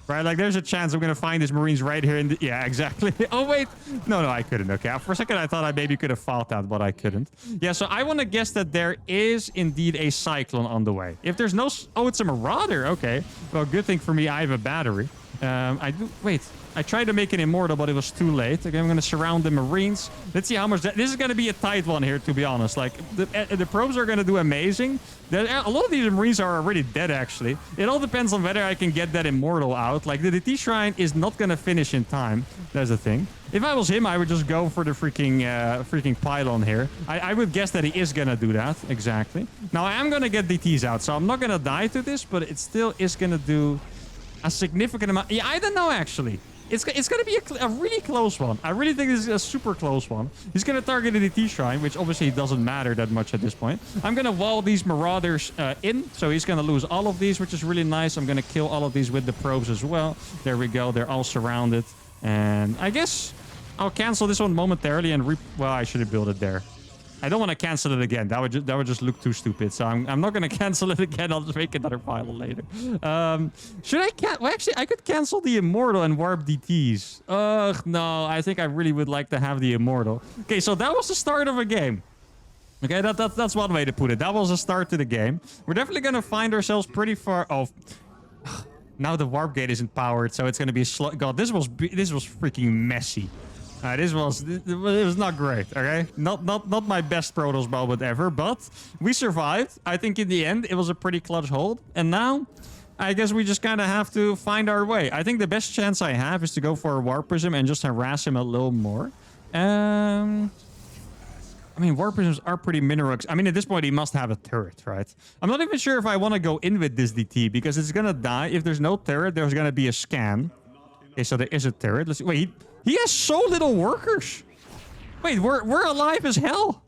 Right? Like, there's a chance I'm going to find these Marines right here in the... Yeah, exactly. Oh, wait. No, I couldn't. Okay. For a second, I thought I maybe could have fought that, but I couldn't. Yeah, so I want to guess that there is indeed a Cyclone on the way. If there's no... Oh, it's a Marauder. Okay. Well, good thing for me, I have a battery. I do... Wait. I tried to make it immortal, but it was too late. Okay, I'm going to surround the Marines. Let's see how much... This is going to be a tight one here, to be honest. Like, the probes are going to do amazing. A lot of these Marines are already dead, actually. It all depends on whether I can get that immortal out. Like, the DT Shrine is not going to finish in time. There's the thing. If I was him, I would just go for the freaking pylon here. I would guess that he is going to do that. Exactly. Now, I am going to get DTs out, so I'm not going to die to this, but it still is going to do a significant amount. Yeah, I don't know, actually. It's going to be a really close one. I really think this is a super close one. He's going to target the DT Shrine, which obviously doesn't matter that much at this point. I'm going to wall these Marauders in, so he's going to lose all of these, which is really nice. I'm going to kill all of these with the probes as well. There we go. They're all surrounded. And I guess I'll cancel this one momentarily and... Well, I should have built it there. I don't want to cancel it again. That would just look too stupid. So I'm not going to cancel it again. I'll just make another pylon later. Should I well, actually, I could cancel the Immortal and warp DTs. Ugh, no. I think I really would like to have the Immortal. Okay, so that was the start of a game. Okay, that's one way to put it. That was a start to the game. We're definitely going to find ourselves pretty far off. Now the warp gate isn't powered, so it's going to be slow. God, this was freaking messy. It was not great, okay? Not my best Protoss moment ever, but we survived. I think in the end, it was a pretty clutch hold. And now, I guess we just kind of have to find our way. I think the best chance I have is to go for a Warp Prism and just harass him a little more. I mean, Warp Prisms are pretty mineral. I mean, at this point, he must have a turret, right? I'm not even sure if I want to go in with this DT, because it's going to die. If there's no turret, there's going to be a scan. Okay, so there is a turret. Let's see. Wait, he has so little workers. Wait, we're alive as hell.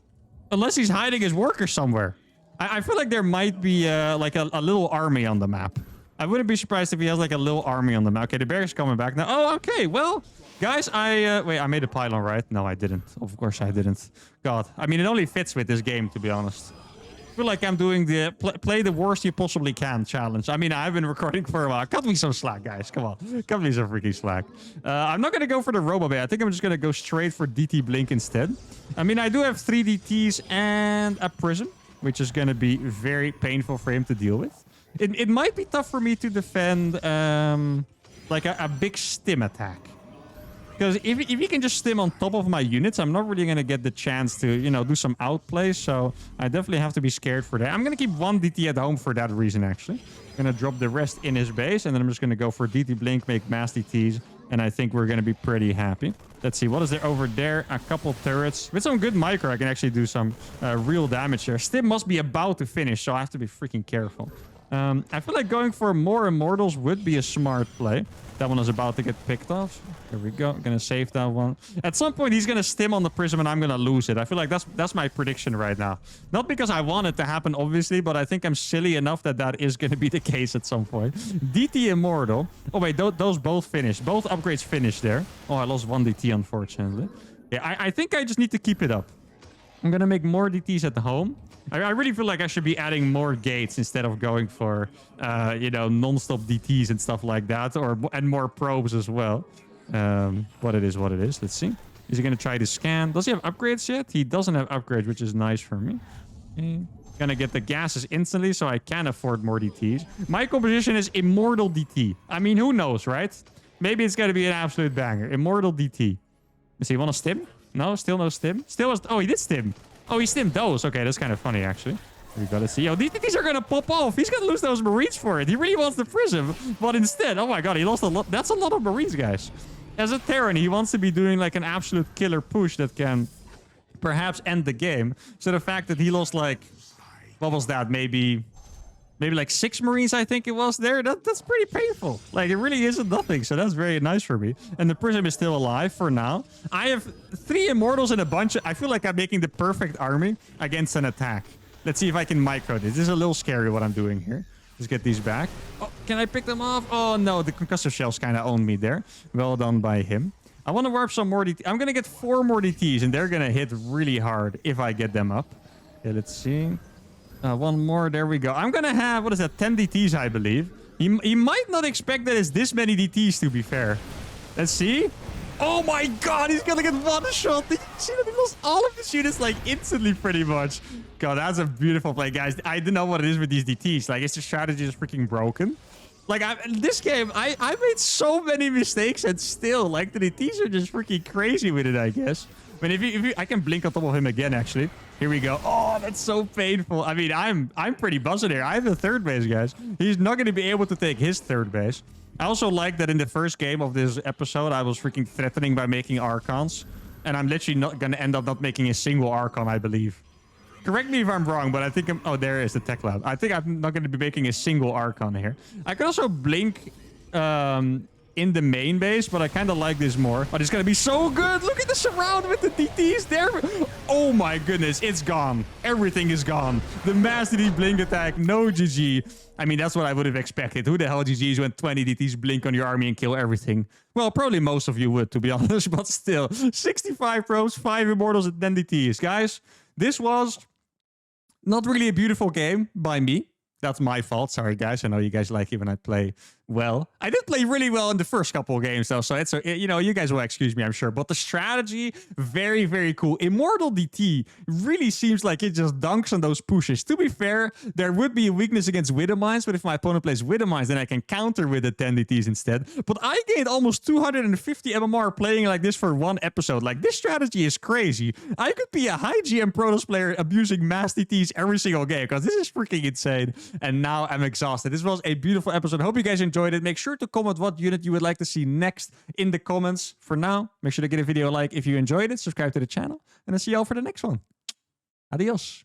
Unless he's hiding his workers somewhere. I feel like there might be like a little army on the map. I wouldn't be surprised if he has like a little army on the map. Okay, the bear is coming back now. Oh, okay. Well, guys, wait, I made a pylon, right? No, I didn't. Of course I didn't. God. I mean, it only fits with this game, to be honest. I feel like I'm doing the play the worst you possibly can challenge. I mean, I've been recording for a while. Cut me some slack, guys. Come on. Cut me some freaking slack. I'm not going to go for the Robo Bay. I think I'm just going to go straight for DT Blink instead. I mean, I do have 3 DTs and a Prism, which is going to be very painful for him to deal with. It might be tough for me to defend like a big stim attack. Because if he can just stim on top of my units, I'm not really going to get the chance to, you know, do some outplays. So I definitely have to be scared for that. I'm going to keep 1 DT at home for that reason, actually. I'm going to drop the rest in his base. And then I'm just going to go for DT Blink, make mass DTs. And I think we're going to be pretty happy. Let's see. What is there over there? A couple turrets. With some good micro, I can actually do some real damage here. Stim must be about to finish, so I have to be freaking careful. I feel like going for more immortals would be a smart play. That one is about to get picked off. Here we go. Gonna save that one. At some point, he's gonna stim on the prism and I'm gonna lose it. I feel like that's my prediction right now. Not because I want it to happen, obviously, but I think I'm silly enough that that is gonna be the case at some point. DT Immortal. Oh, wait. Those both finished. Both upgrades finished there. Oh, I lost one DT, unfortunately. Yeah, I think I just need to keep it up. I'm gonna make more DTs at home. I really feel like I should be adding more gates instead of going for, you know, non-stop DTs and stuff like that, and more probes as well. What it is. Let's see. Is he gonna try to scan? Does he have upgrades yet? He doesn't have upgrades, which is nice for me. Okay. Gonna get the gases instantly, so I can afford more DTs. My composition is Immortal DT. I mean, who knows, right? Maybe it's gonna be an absolute banger. Immortal DT. Does he want to stim? No, still no stim. Still was. Oh, he did stim. Oh, he stimmed those. Okay, that's kind of funny, actually. We gotta see. Yo, these are gonna pop off. He's gonna lose those Marines for it. He really wants the prism, but instead, oh my god, he lost a lot. That's a lot of Marines, guys. As a Terran, he wants to be doing like an absolute killer push that can perhaps end the game. So the fact that he lost like, what was that? Maybe like 6 Marines, I think it was there. That's pretty painful. Like, it really isn't nothing. So that's very nice for me. And the prism is still alive for now. I have 3 immortals and a bunch of... I feel like I'm making the perfect army against an attack. Let's see if I can micro this. This is a little scary what I'm doing here. Just get these back. Oh, can I pick them off? Oh, no. The concussive shells kind of owned me there. Well done by him. I want to warp some more DTs. I'm going to get 4 more DTs, and they're going to hit really hard if I get them up. Okay, let's see. One more. There we go. I'm going to have, what is that, 10 DTs, I believe. He might not expect that it's this many DTs, to be fair. Let's see. Oh my god, he's going to get one shot. Did you see that? He lost all of his units, like, instantly, pretty much. God, that's a beautiful play, guys. I don't know what it is with these DTs. Like, is the strategy just freaking broken? Like, this game, I made so many mistakes, and still, like, the DTs are just freaking crazy with it, I guess. But if you, I can blink on top of him again, actually. Here we go. Oh, that's so painful. I mean, I'm pretty buzzing here. I have the 3rd base, guys. He's not going to be able to take his 3rd base. I also like that in the first game of this episode, I was freaking threatening by making Archons. And I'm literally not going to end up not making a single Archon, I believe. Correct me if I'm wrong, but I think I'm... Oh, there is the tech lab. I think I'm not going to be making a single Archon here. I could also blink in the main base, but I kind of like this more. But it's going to be so good. Look at the surround with the DTs there. Oh my goodness, it's gone. Everything is gone. The mass DT blink attack, no GG. I mean, that's what I would have expected. Who the hell GGs when 20 DTs blink on your army and kill everything? Well, probably most of you would, to be honest, but still. 65 probes, 5 immortals, and 10 DTs. Guys, this was not really a beautiful game by me. That's my fault. Sorry, guys. I know you guys like it when I play well. I did play really well in the first couple of games, though. So it's, you know, you guys will excuse me, I'm sure. But the strategy, very, very cool. Immortal DT really seems like it just dunks on those pushes. To be fair, there would be a weakness against Widow Mines. But if my opponent plays Widow Mines, then I can counter with the 10 DTs instead. But I gained almost 250 MMR playing like this for one episode. Like, this strategy is crazy. I could be a high GM Protoss player abusing mass DTs every single game, because this is freaking insane. And now I'm exhausted. This was a beautiful episode. Hope you guys enjoyed it. Make sure to comment what unit you would like to see next in the comments. For now, make sure to give a video a like if you enjoyed it. Subscribe to the channel. And I'll see you all for the next one. Adios.